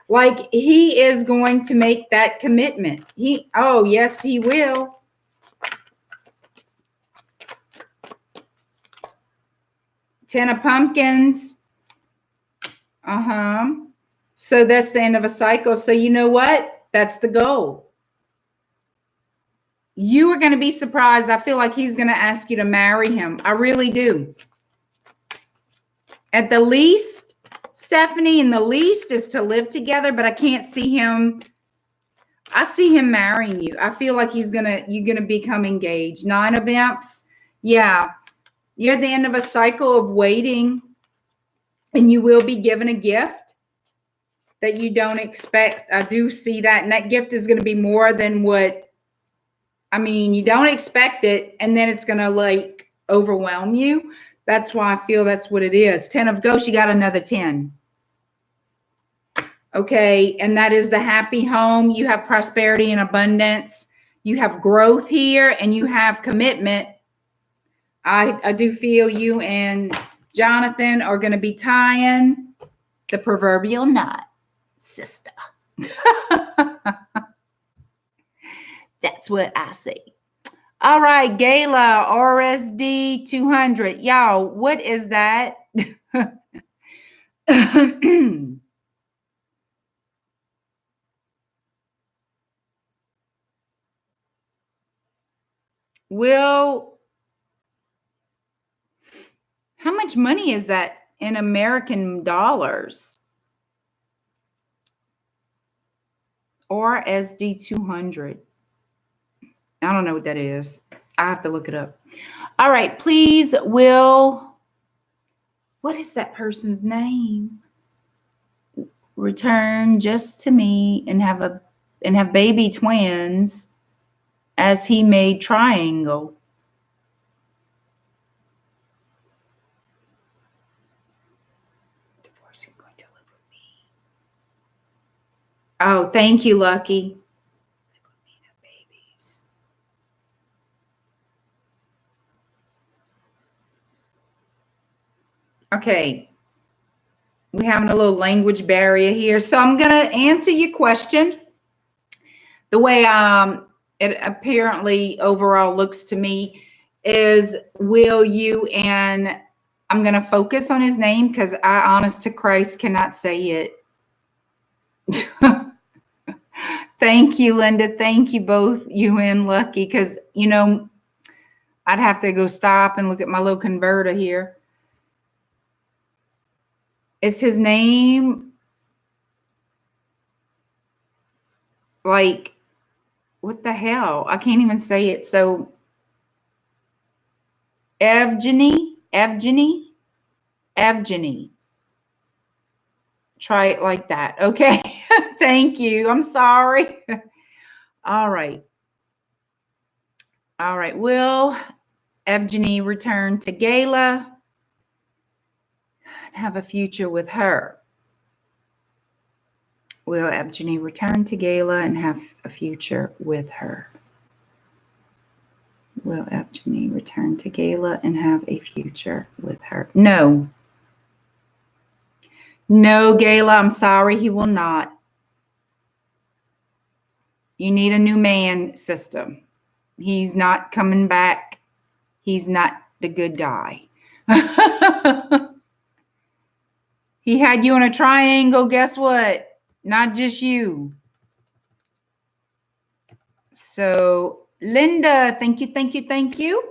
Speaker 1: Like he is going to make that commitment. Oh, yes, he will. Ten of Pumpkins. So that's the end of a cycle. So you know what? That's the goal. You are going to be surprised. I feel like he's going to ask you to marry him. I really do. At the least, Stephanie, and the least is to live together, but I can't see him. I see him marrying you. I feel like you're going to become engaged. 9 of Imps. Yeah. You're at the end of a cycle of waiting, and you will be given a gift that you don't expect. I do see that. And that gift is going to be more than what, I mean, you don't expect it, and then it's going to like overwhelm you. That's why I feel that's what it is. 10 of Ghosts, you got another 10. Okay, and that is the happy home. You have prosperity and abundance. You have growth here, and you have commitment. I do feel you and Jonathan are going to be tying the proverbial knot, sister. That's what I say. All right, Gala, RSD 200. Y'all, what is that? Will, how much money is that in American dollars? RSD 200. I don't know what that is. I have to look it up. All right, please, Will. What is that person's name? Return just to me and have baby twins as he made triangle. Divorcing, going to live with me. Oh, thank you, Lucky. Live with me and have babies. Okay. We're having a little language barrier here. So I'm going to answer your question. The way it apparently overall looks to me is, will you, and I'm going to focus on his name because I, honest to Christ, cannot say it. Thank you, Linda. Thank you both, you and Lucky, because, you know, I'd have to go stop and look at my little converter here. Is his name like, what the hell? I can't even say it. So Evgeny. Try it like that. Okay. Thank you. I'm sorry. All right. All right. Will Evgeny return to Gala and have a future with her? Will Evgeny return to Gala and have a future with her? Will Evgeny return to Gala and have a future with her? No. No, Gala, I'm sorry, he will not. You need a new man system. He's not coming back. He's not the good guy. He had you in a triangle. Guess what? Not just you. So, Linda, thank you, thank you, thank you.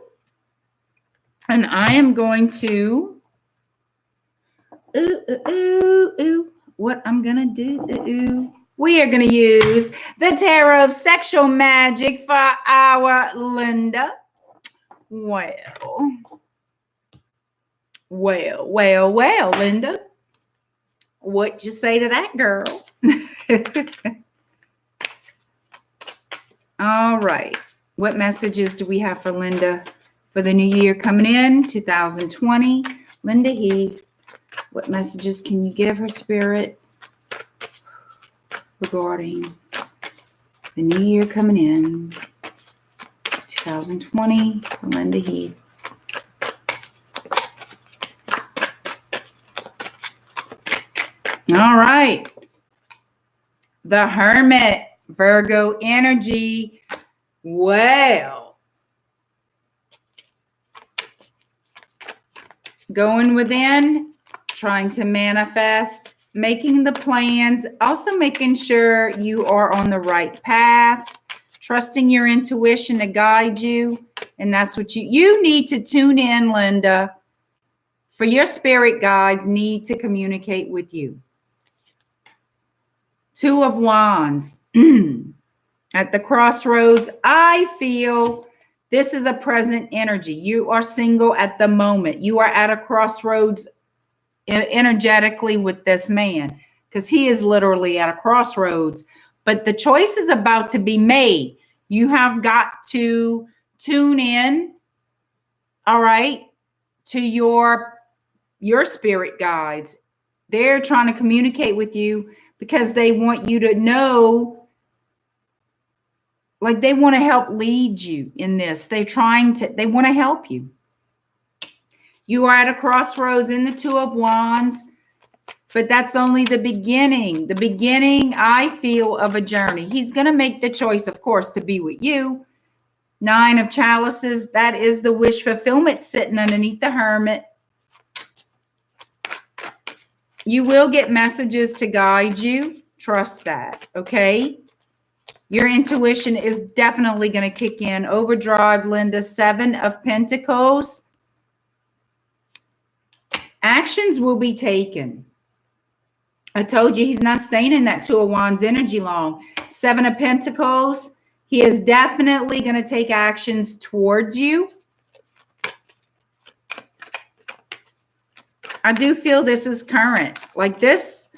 Speaker 1: And I am going to, what I'm going to do, we are going to use the Tarot of Sexual Magic for our Linda. Well, Linda. What you say to that, girl? All right. What messages do we have for Linda for the new year coming in, 2020? Linda Heath, what messages can you give her, Spirit, regarding the new year coming in, 2020, for Linda Heath? All right. The Hermit, Virgo energy. Well, going within, trying to manifest, making the plans, also making sure you are on the right path, trusting your intuition to guide you. And that's what you need to tune in, Linda, for your spirit guides need to communicate with you. Two of Wands. At the crossroads, I feel this is a present energy. You are single at the moment. You are at a crossroads energetically with this man because he is literally at a crossroads. But the choice is about to be made. You have got to tune in, all right, to your spirit guides. They're trying to communicate with you because they want you to know, like they want to help lead you in this. They want to help you. You are at a crossroads in the Two of Wands, but that's only the beginning. The beginning, I feel, of a journey. He's going to make the choice, of course, to be with you, Nine of Chalices, that is the wish fulfillment sitting underneath the Hermit. You will get messages to guide you. Trust that, okay? Your intuition is definitely going to kick in. Overdrive, Linda. Seven of Pentacles. Actions will be taken. I told you he's not staying in that Two of Wands energy long. Seven of Pentacles. He is definitely going to take actions towards you. I do feel this is current. Like this,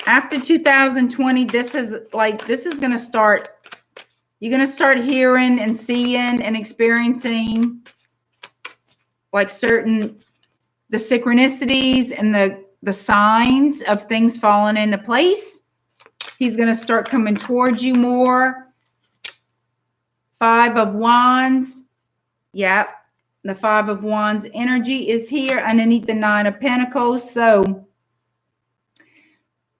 Speaker 1: after 2020, this is going to start. You're going to start hearing and seeing and experiencing like the synchronicities and the signs of things falling into place. He's going to start coming towards you more. Five of Wands. Yep. The Five of Wands energy is here underneath the Nine of Pentacles. So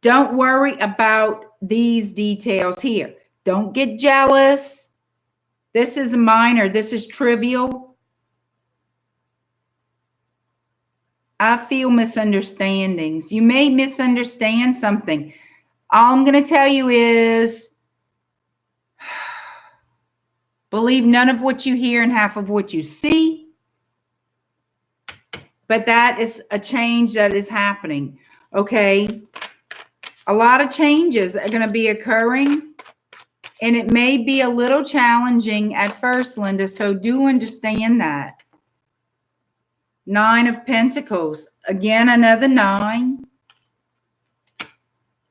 Speaker 1: don't worry about these details here. Don't get jealous. This is minor. This is trivial. I feel misunderstandings. You may misunderstand something. All I'm going to tell you is believe none of what you hear and half of what you see. But that is a change that is happening, okay? A lot of changes are going to be occurring, and it may be a little challenging at first, Linda, so do understand that. Nine of Pentacles. Again, another nine.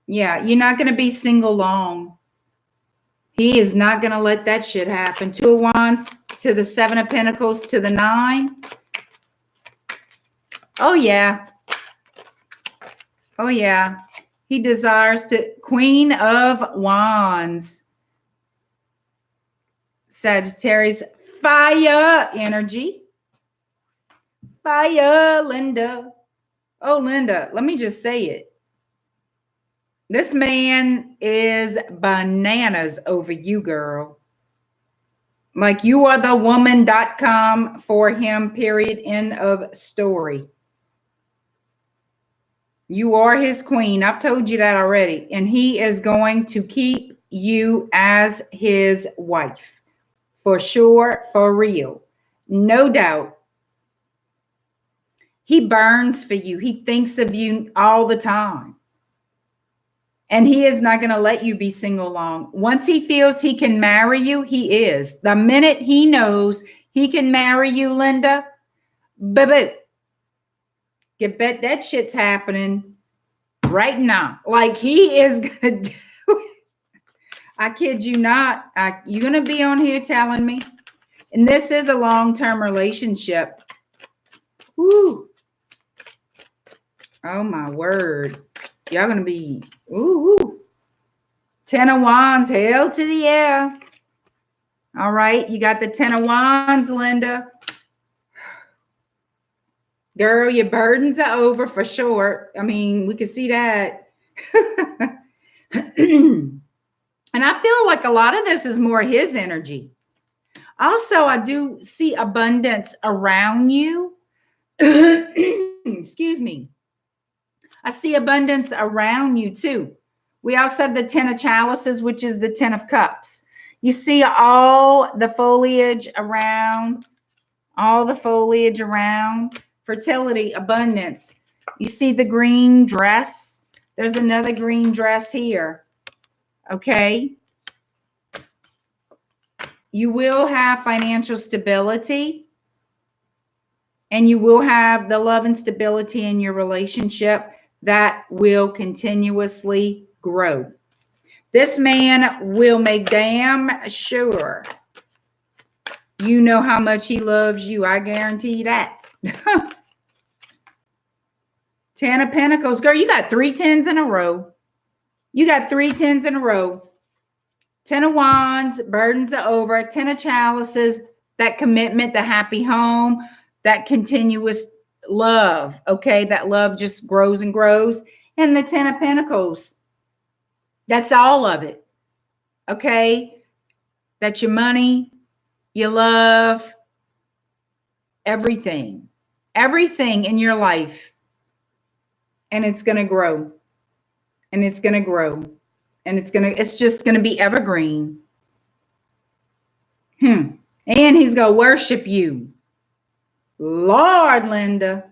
Speaker 1: Yeah, you're not going to be single long. He is not going to let that shit happen. Two of Wands to the Seven of Pentacles to the nine. Oh, yeah. Oh, yeah. He desires to. Queen of Wands. Sagittarius. Fire energy. Fire, Linda. Oh, Linda, let me just say it. This man is bananas over you, girl. Like you are the woman.com for him, period, end of story. You are his queen. I've told you that already. And he is going to keep you as his wife. For sure, for real. No doubt. He burns for you. He thinks of you all the time. And he is not going to let you be single long. Once he feels he can marry you, he is. The minute he knows he can marry you, Linda, boo-boo. You bet that shit's happening right now. Like he is going to do it. I kid you not. You're going to be on here telling me. And this is a long-term relationship. Woo. Oh, my word. Y'all going to be, ooh. Ten of Wands, hell to the air. All right. You got the Ten of Wands, Linda. Girl, your burdens are over for sure. I mean, we can see that. And I feel like a lot of this is more his energy. Also, I do see abundance around you. Excuse me. I see abundance around you too. We also have the Ten of Chalices, which is the Ten of Cups. You see all the foliage around, fertility, abundance. You see the green dress. There's another green dress here. Okay. You will have financial stability, and you will have the love and stability in your relationship that will continuously grow. This man will make damn sure you know how much he loves you. I guarantee that. 10 of Pentacles. Girl, you got 3 tens in a row. You got 3 tens in a row. 10 of Wands, burdens are over. 10 of Chalices, that commitment, the happy home, that continuous love. Okay, that love just grows and grows. And the 10 of Pentacles. That's all of it. Okay. That's your money, your love, everything. Everything in your life. And it's going to grow. And it's going to grow. And it's just going to be evergreen. And he's going to worship you. Lord, Linda.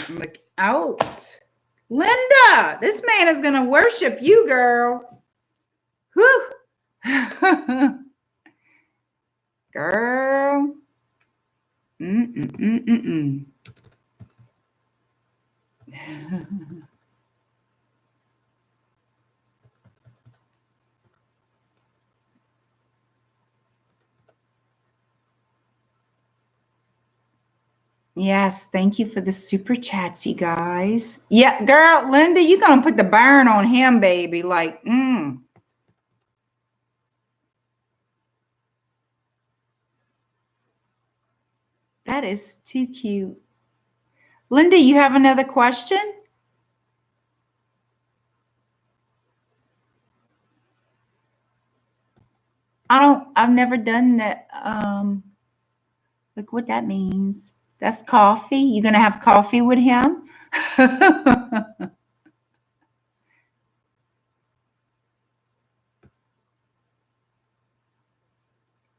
Speaker 1: Look out. Linda, this man is going to worship you, girl. Whew. Girl. Yes, thank you for the super chats, you guys. Yeah, girl, Linda, you're going to put the burn on him, baby. Like, That is too cute. Linda, you have another question? I've never done that. Look what that means. That's coffee. You're going to have coffee with him?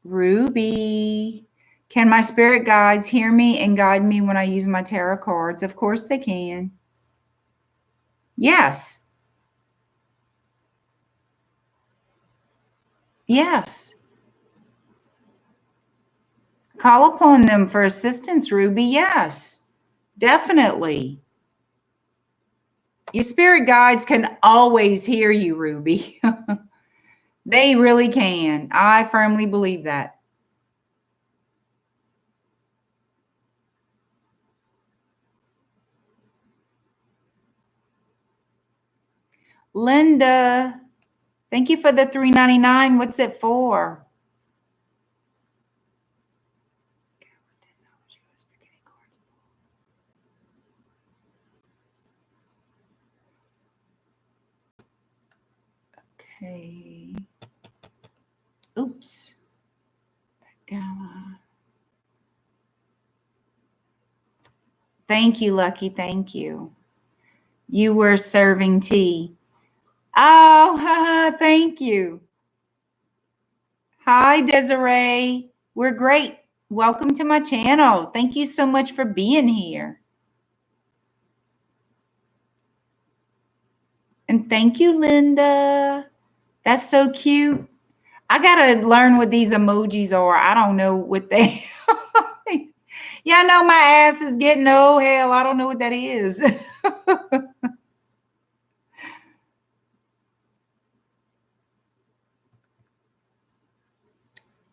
Speaker 1: Ruby, can my spirit guides hear me and guide me when I use my tarot cards? Of course they can. Yes. Yes. Call upon them for assistance, Ruby. Yes, definitely. Your spirit guides can always hear you, Ruby. They really can. I firmly believe that. Linda, thank you for the $3.99. What's it for? Okay. Oops. Gala. Thank you, Lucky. Thank you. You were serving tea. Oh, thank you. Hi, Desiree. We're great. Welcome to my channel. Thank you so much for being here. And thank you, Linda. That's so cute. I got to learn what these emojis are. I don't know what they Yeah, I know my ass is getting old. Hell, I don't know what that is.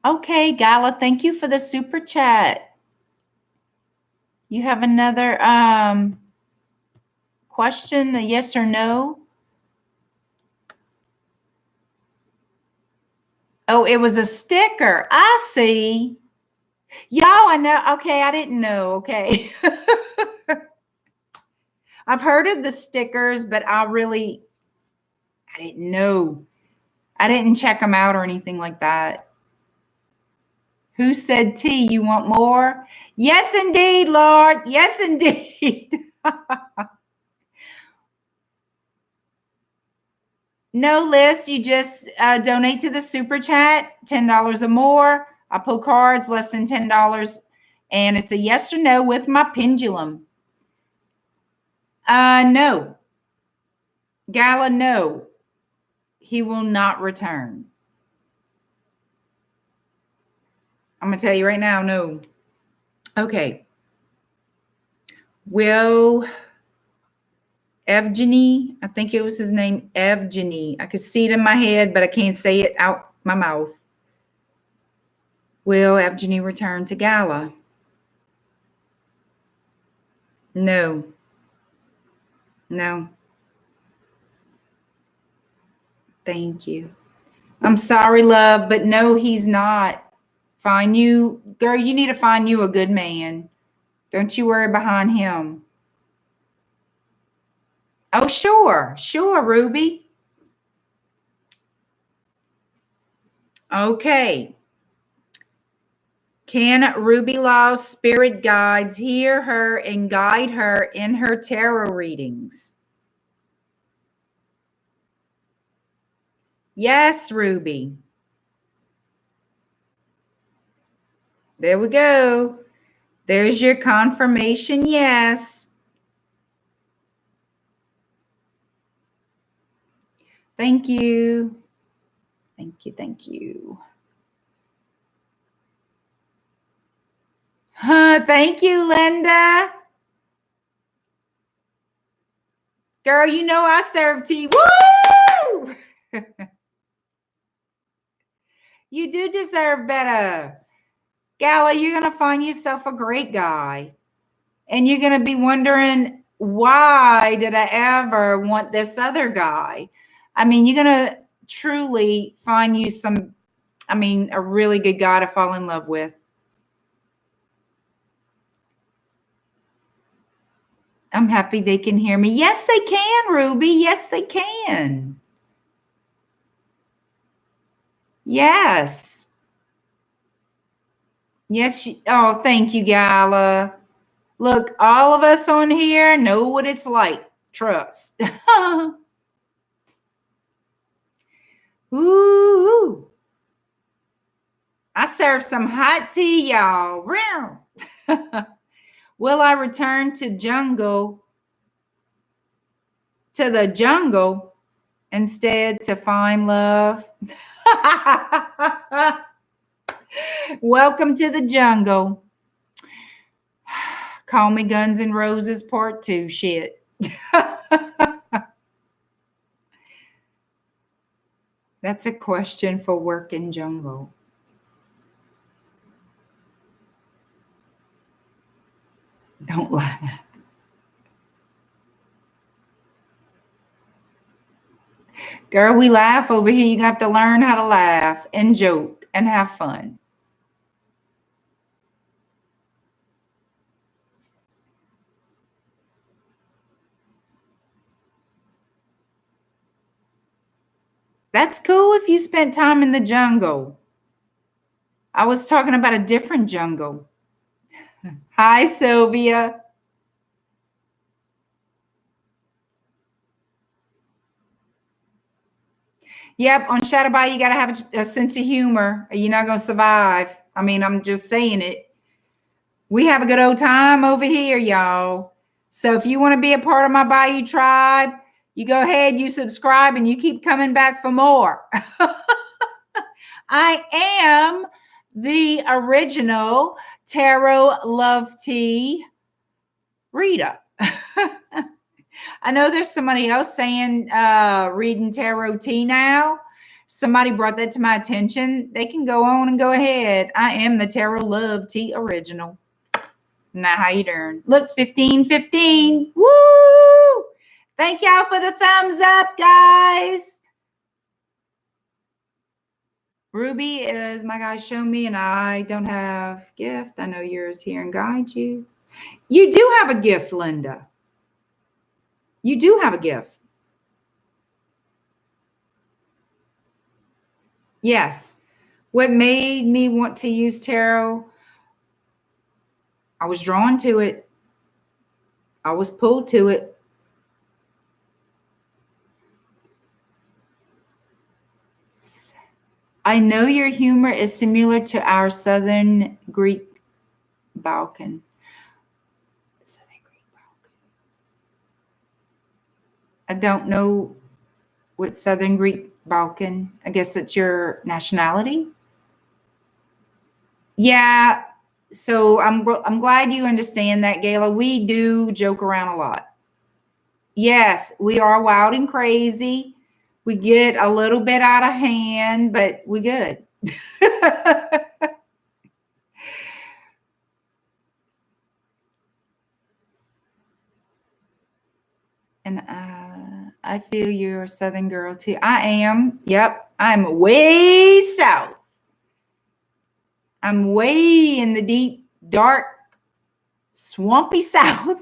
Speaker 1: Okay, Gala, thank you for the super chat. You have another question, a yes or no? Oh, it was a sticker. I see. Y'all, I know. Okay, I didn't know. Okay. I've heard of the stickers, but I didn't know. I didn't check them out or anything like that. Who said tea? You want more? Yes, indeed, Lord. Yes, indeed. No list. You just donate to the super chat, $10 or more. I pull cards less than $10, and it's a yes or no with my pendulum. No. Gala, no. He will not return. I'm going to tell you right now, no. Okay. Will Evgeny, I think it was his name, Evgeny. I could see it in my head, but I can't say it out my mouth. Will Evgeny return to Gala? No. No. Thank you. I'm sorry, love, but no, he's not. Girl, you need to find you a good man. Don't you worry behind him. Oh, sure, Ruby. Okay. Can Ruby Law's spirit guides hear her and guide her in her tarot readings? Yes, Ruby. There we go. There's your confirmation. Yes. Thank you. Thank you. Thank you. Thank you, Linda. Girl, you know I serve tea. Woo! You do deserve better. Gala, you're going to find yourself a great guy. And you're going to be wondering, why did I ever want this other guy? I mean, you're going to truly find you a really good guy to fall in love with. I'm happy they can hear me. Yes, they can, Ruby. Yes, they can. Yes. Yes. Oh, thank you, Gala. Look, all of us on here know what it's like. Trust. Ooh. I serve some hot tea, y'all. Will I return to the jungle instead to find love? Welcome to the jungle. Call me Guns N' Roses Part 2 shit. That's a question for Working Jungle. Don't laugh. Girl, we laugh over here. You have to learn how to laugh and joke and have fun. That's cool if you spent time in the jungle. I was talking about a different jungle. Hi, Sylvia. Yep, on Shadowby, you got to have a sense of humor. You're not going to survive. I mean, I'm just saying it. We have a good old time over here, y'all. So if you want to be a part of my Bayou tribe, you go ahead, you subscribe, and you keep coming back for more. I am the original Tarot Love Tea Rita. I know there's somebody else saying reading tarot tea now. Somebody brought that to my attention. They can go on and go ahead. I am the Tarot Love Tea original. Now, how you doing? Look, 1515. Woo! Thank y'all for the thumbs up, guys. Ruby is my guy. Show me, and I don't have gift. I know yours here and guide you. You do have a gift, Linda. You do have a gift. Yes. What made me want to use tarot? I was drawn to it. I was pulled to it. I know your humor is similar to our Southern Greek Balkan. I don't know what Southern Greek Balkan. I guess it's your nationality. Yeah. So I'm glad you understand that, Gayla. We do joke around a lot. Yes, we are wild and crazy. We get a little bit out of hand, but we good. And I feel you're a Southern girl too. I am. Yep. I'm way south. I'm way in the deep, dark, swampy South.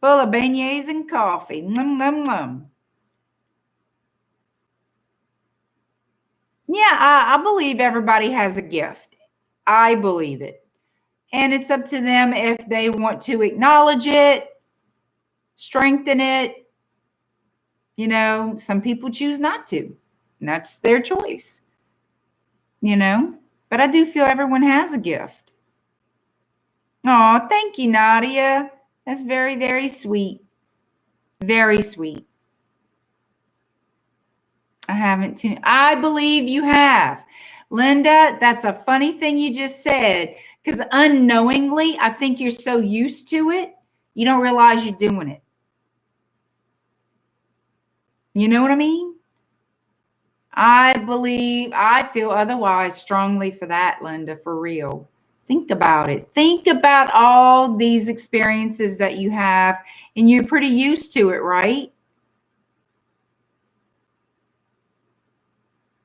Speaker 1: Full of beignets and coffee. Nom, nom, nom. Yeah, I believe everybody has a gift. I believe it. And it's up to them if they want to acknowledge it, strengthen it. You know, some people choose not to, and that's their choice, you know. But I do feel everyone has a gift. Oh, thank you, Nadia. That's very, very sweet. Very sweet. I haven't tuned. I believe you have. Linda, that's a funny thing you just said because unknowingly, I think you're so used to it, you don't realize you're doing it. You know what I mean? I feel otherwise strongly for that, Linda, for real. Think about it. Think about all these experiences that you have, and you're pretty used to it, right?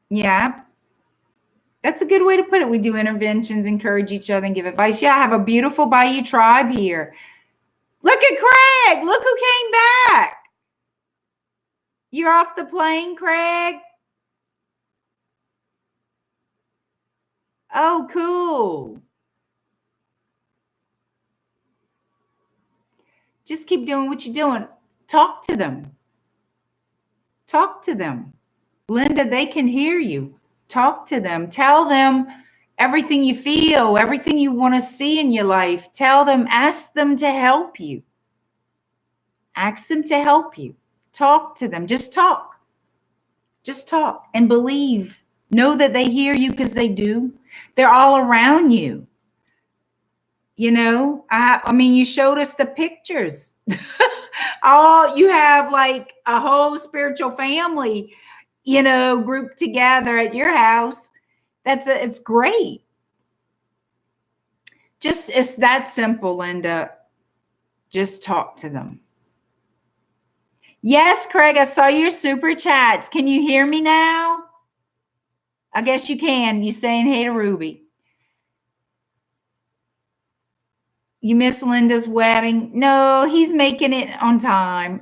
Speaker 1: Yeah. That's a good way to put it. We do interventions, encourage each other, and give advice. Yeah, I have a beautiful Bayou tribe here. Look at Craig. Look who came back. You're off the plane, Craig? Oh, cool. Just keep doing what you're doing. Talk to them. Talk to them. Linda, they can hear you. Talk to them. Tell them everything you feel, everything you want to see in your life. Tell them, ask them to help you. Ask them to help you. Talk to them. Just talk. Just talk and believe. Know that they hear you because they do. They're all around you. You know, I mean, you showed us the pictures. All you have like a whole spiritual family, you know, grouped together at your house. It's great. Just it's that simple, Linda. Just talk to them. Yes, Craig, I saw your super chats. Can you hear me now? I guess you can. You saying hey to Ruby. You miss Linda's wedding? No, he's making it on time.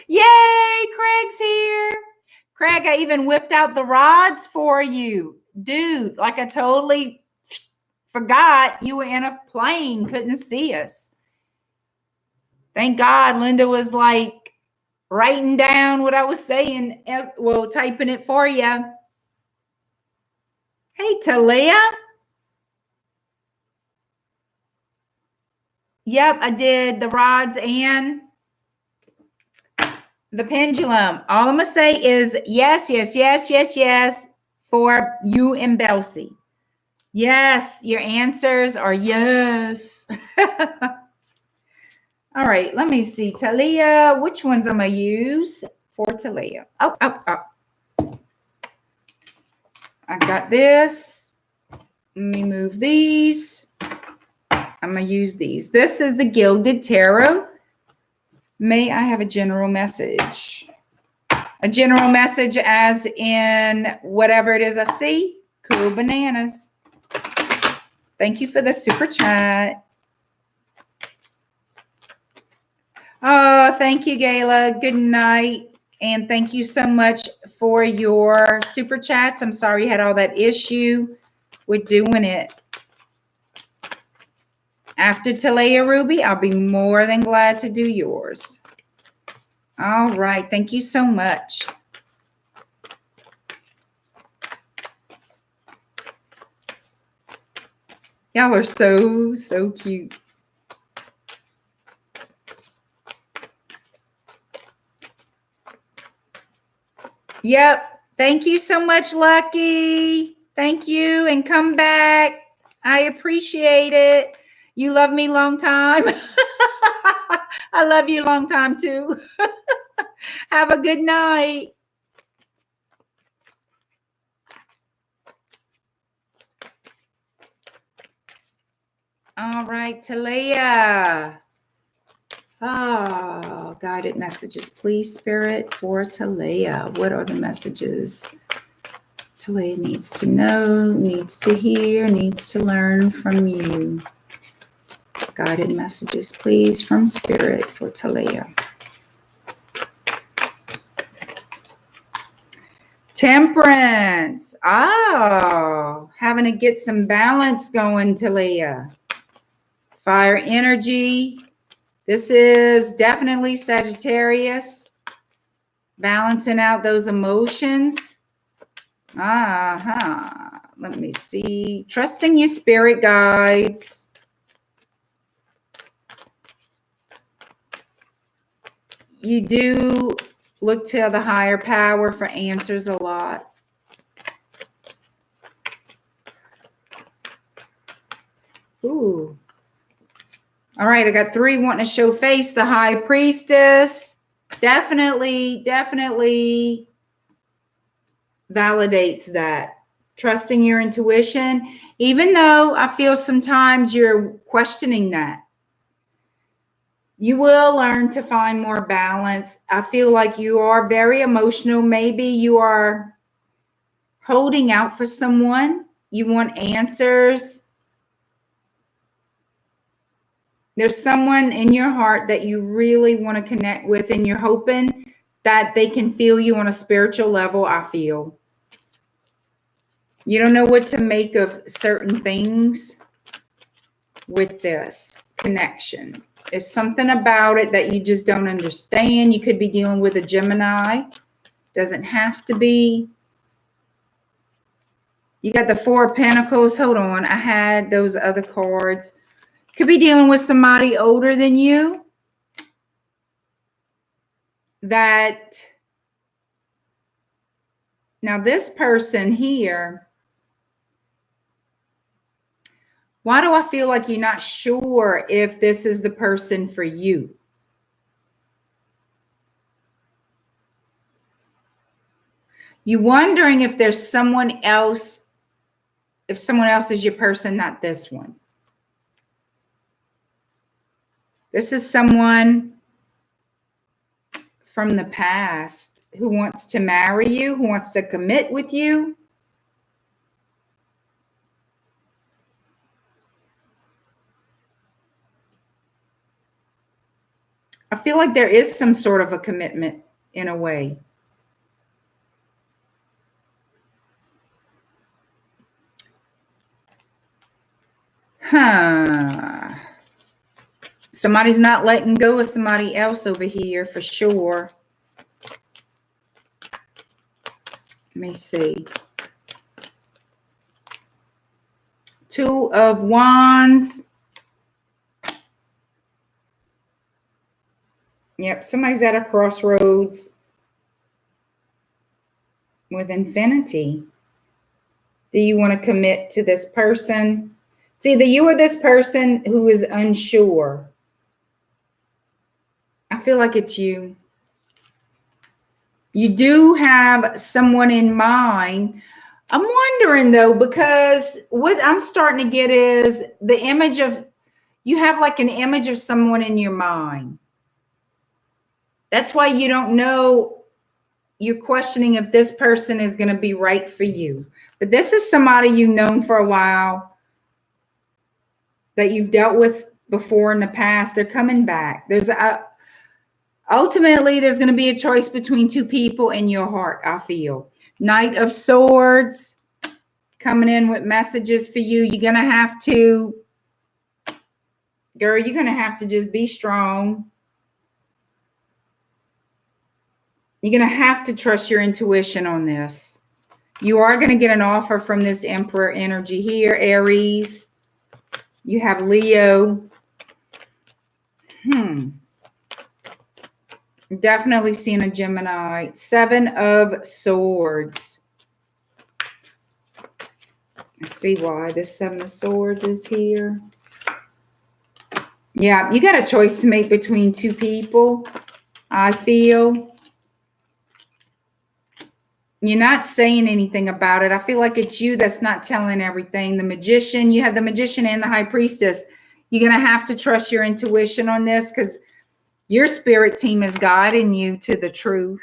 Speaker 1: Yay, Craig's here. Craig, I even whipped out the rods for you. Dude, like I totally forgot you were in a plane, couldn't see us. Thank God Linda was like writing down what I was saying, well, typing it for you. Hey, Talia. Yep, I did the rods and the pendulum. All I'm going to say is yes, yes, yes, yes, yes for you and Belsie. Yes, your answers are yes. All right, let me see. Talia, which ones I'm going to use for Talia? Oh. I got this. Let me move these. I'm going to use these. This is the Gilded Tarot. May I have a general message? A general message as in whatever it is I see. Cool bananas. Thank you for the super chat. Oh, thank you, Gayla. Good night. And thank you so much for your super chats. I'm sorry you had all that issue with doing it. After Talia Ruby, I'll be more than glad to do yours. All right. Thank you so much. Y'all are so, so cute. Yep. Thank you so much, Lucky. Thank you. And come back. I appreciate it. You love me long time. I love you long time too. Have a good night. All right, Talia. Oh, guided messages, please, Spirit, for Talia. What are the messages Talia needs to know, needs to hear, needs to learn from you? Guided messages, please, from Spirit for Talia. Temperance. Oh, having to get some balance going, Talia. Fire energy. This is definitely Sagittarius. Balancing out those emotions. Let me see. Trusting your spirit guides. You do look to the higher power for answers a lot. Ooh. All right, I got 3 wanting to show face. The High Priestess. Definitely validates that. Trusting your intuition, even though I feel sometimes you're questioning that. You will learn to find more balance. I feel like you are very emotional. Maybe you are holding out for someone. You want answers. There's someone in your heart that you really want to connect with, and you're hoping that they can feel you on a spiritual level, I feel. You don't know what to make of certain things with this connection. There's something about it that you just don't understand. You could be dealing with a Gemini. Doesn't have to be. You got the 4 of Pentacles. Hold on. I had those other cards. Could be dealing with somebody older than you. That now this person here, why do I feel like you're not sure if this is the person for you? You're wondering if there's someone else, if someone else is your person, not this one. This is someone from the past who wants to marry you, who wants to commit with you. I feel like there is some sort of a commitment in a way. Somebody's not letting go of somebody else over here for sure. Let me see. 2 of Wands. Yep, somebody's at a crossroads with infinity. Do you want to commit to this person? It's either you or this person who is unsure. I feel like it's you. You do have someone in mind. I'm wondering though, because what I'm starting to get is the image of, you have like an image of someone in your mind. That's why you don't know, you're questioning if this person is going to be right for you. But this is somebody you've known for a while, that you've dealt with before in the past. They're coming back. Ultimately, there's going to be a choice between 2 people in your heart, I feel. Knight of Swords coming in with messages for you. You're going to have to, girl, you're going to have to just be strong. You're going to have to trust your intuition on this. You are going to get an offer from this Emperor energy here, Aries. You have Leo. Definitely seeing a Gemini. 7 of Swords. I see why this 7 of Swords is here. Yeah, you got a choice to make between 2 people, I feel. You're not saying anything about it. I feel like it's you that's not telling everything. The Magician, you have the Magician and the High Priestess. You're going to have to trust your intuition on this, because your spirit team is guiding you to the truth.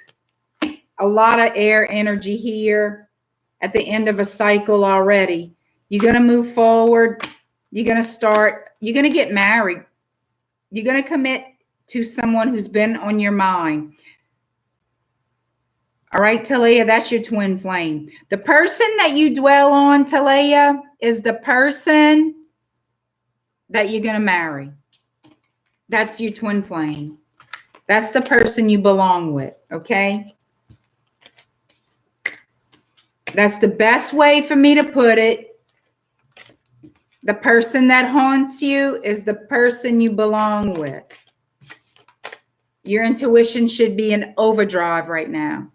Speaker 1: A lot of air energy here at the end of a cycle already. You're going to move forward. You're going to get married. You're going to commit to someone who's been on your mind. All right, Talia, that's your twin flame. The person that you dwell on, Talia, is the person that you're going to marry. That's your twin flame. That's the person you belong with, okay? That's the best way for me to put it. The person that haunts you is the person you belong with. Your intuition should be in overdrive right now.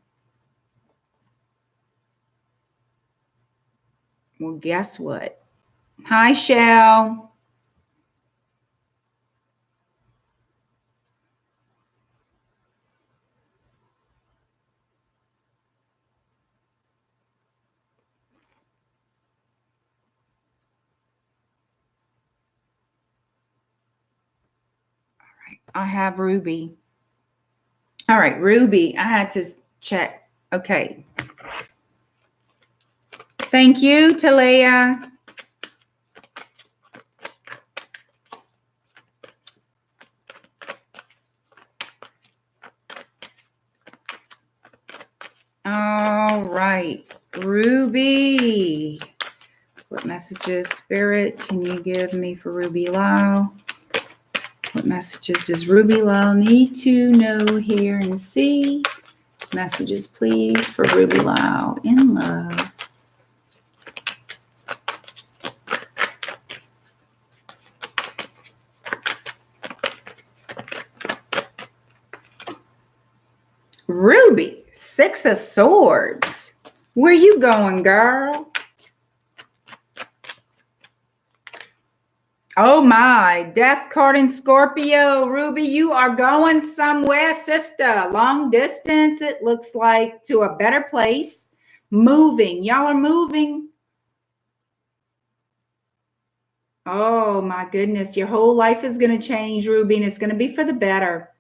Speaker 1: Well, guess what? Hi, Shell. I have Ruby. All right, Ruby, I had to check. Okay. Thank you, Talia. All right, Ruby. What messages, Spirit, can you give me for Ruby Lau? What messages does Ruby Lau need to know, hear, and see? Messages, please, for Ruby Lau in love. Ruby, 6 of Swords. Where you going, girl? Oh my, Death card in Scorpio. Ruby, you are going somewhere, sister. Long distance, it looks like, to a better place. Moving. Y'all are moving. Oh my goodness, your whole life is going to change, Ruby, and it's going to be for the better.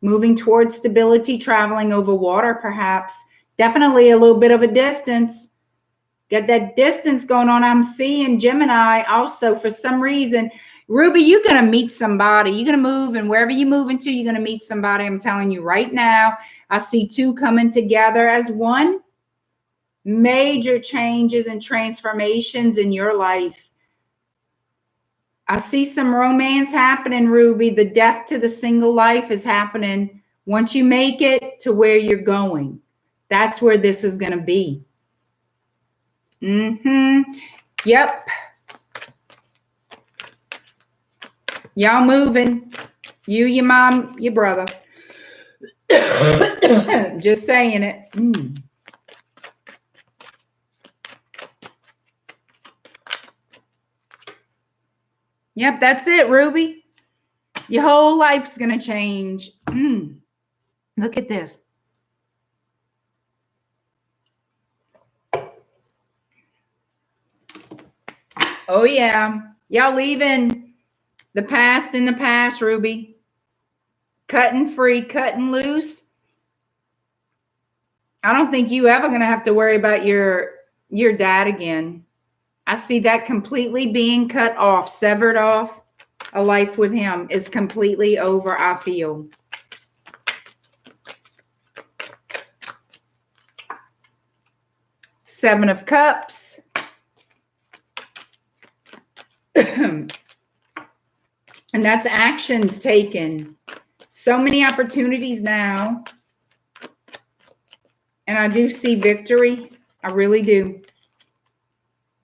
Speaker 1: Moving towards stability, traveling over water, perhaps. Definitely a little bit of a distance. Got that distance going on. I'm seeing Gemini also for some reason. Ruby, you're going to meet somebody. You're going to move, and wherever you move into, you're going to meet somebody. I'm telling you right now, I see 2 coming together as one. Major changes and transformations in your life. I see some romance happening, Ruby. The death to the single life is happening. Once you make it to where you're going, that's where this is going to be. Yep. Y'all moving. You, your mom, your brother. Just saying it. Yep, that's it, Ruby. Your whole life's going to change. Look at this. Oh, yeah. Y'all leaving the past in the past, Ruby. Cutting free, cutting loose. I don't think you ever going to have to worry about your dad again. I see that completely being cut off, severed off. A life with him is completely over, I feel. Seven of Cups. And that's actions taken. So many opportunities now. And I do see victory. I really do.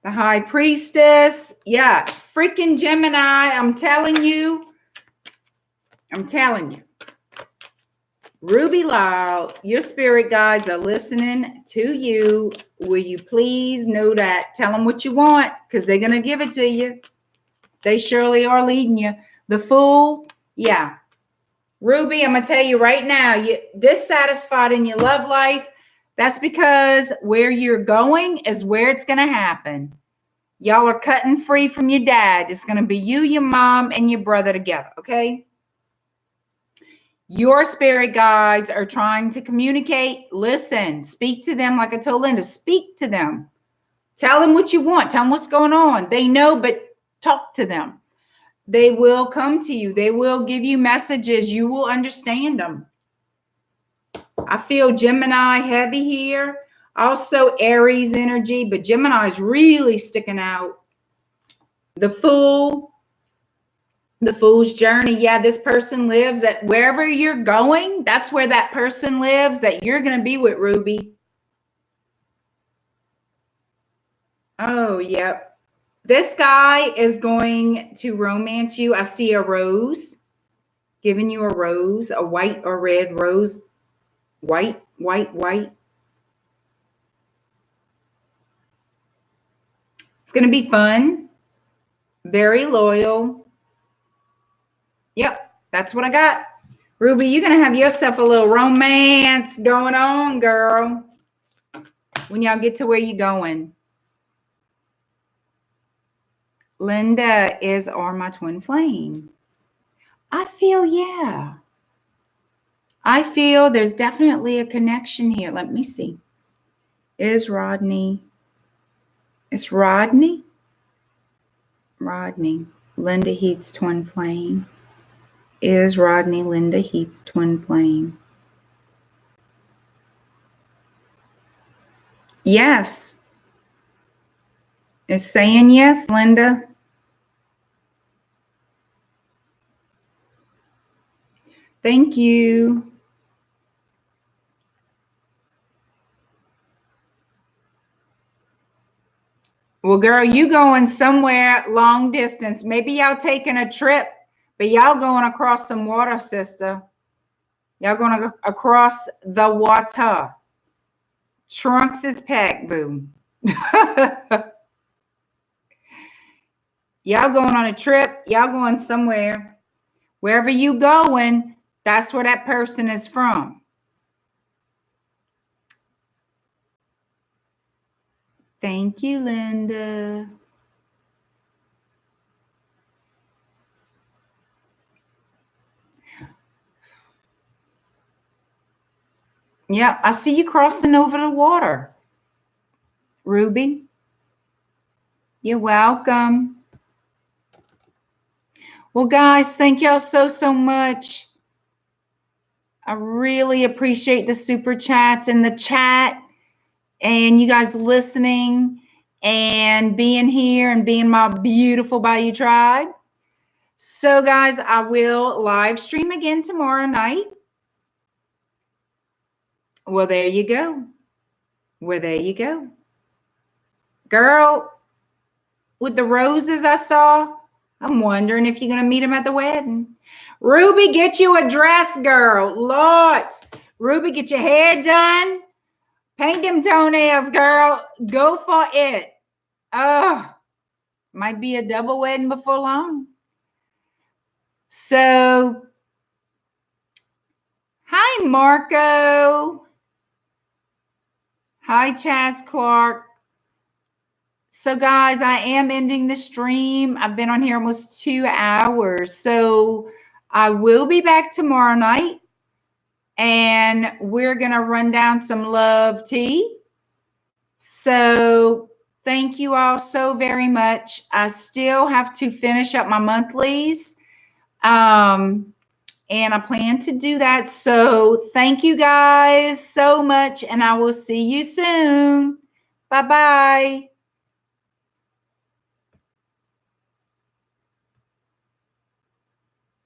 Speaker 1: The High Priestess. Yeah, freaking Gemini. I'm telling you. Ruby Lau, your spirit guides are listening to you. Will you please know that? Tell them what you want, because they're going to give it to you. They surely are leading you. The Fool. Yeah. Ruby, I'm going to tell you right now, you're dissatisfied in your love life. That's because where you're going is where it's going to happen. Y'all are cutting free from your dad. It's going to be you, your mom, and your brother together, okay? Your spirit guides are trying to communicate. Listen, speak to them like I told Linda. Speak to them. Tell them what you want. Tell them what's going on. They know, but talk to them. They will come to you. They will give you messages. You will understand them. I feel Gemini heavy here. Also Aries energy, but Gemini is really sticking out. The Fool, the Fool's Journey. Yeah, this person lives at wherever you're going. That's where that person lives that you're going to be with, Ruby. Oh, yep. This guy is going to romance you. I see a rose, giving you a rose, a white or red rose. White, white, white. It's going to be fun. Very loyal. Yep, that's what I got. Ruby, you're going to have yourself a little romance going on, girl, when y'all get to where you're going. Linda is my twin flame. I feel, yeah. I feel there's definitely a connection here. Let me see. Is Rodney? It's Rodney? Rodney. Linda Heath's twin flame. Is Rodney Linda Heath's twin flame? Yes. Is saying yes, Linda. Thank you. Well, girl, you going somewhere long distance. Maybe y'all taking a trip, but y'all going across some water, sister. Y'all going to go across the water. Trunks is packed, boo. Y'all going on a trip. Y'all going somewhere. Wherever you going, that's where that person is from. Thank you, Linda. Yeah, I see you crossing over the water. Ruby, you're welcome. Well, guys, thank y'all so much. I really appreciate the super chats and the chat and you guys listening and being here and being my beautiful Bayou tribe. So, guys, I will live stream again tomorrow night. Well, there you go. Well, there you go. Girl, with the roses I saw, I'm wondering if you're going to meet him at the wedding. Ruby, get you a dress, girl. Lord. Ruby, get your hair done. Paint them toenails, girl. Go for it. Oh, might be a double wedding before long. So, hi, Marco. Hi, Chaz Clark. So, guys, I am ending the stream. I've been on here almost 2 hours. So, I will be back tomorrow night. And we're going to run down some love tea. So, thank you all so very much. I still have to finish up my monthlies. And I plan to do that. So thank you guys so much. And I will see you soon. Bye-bye.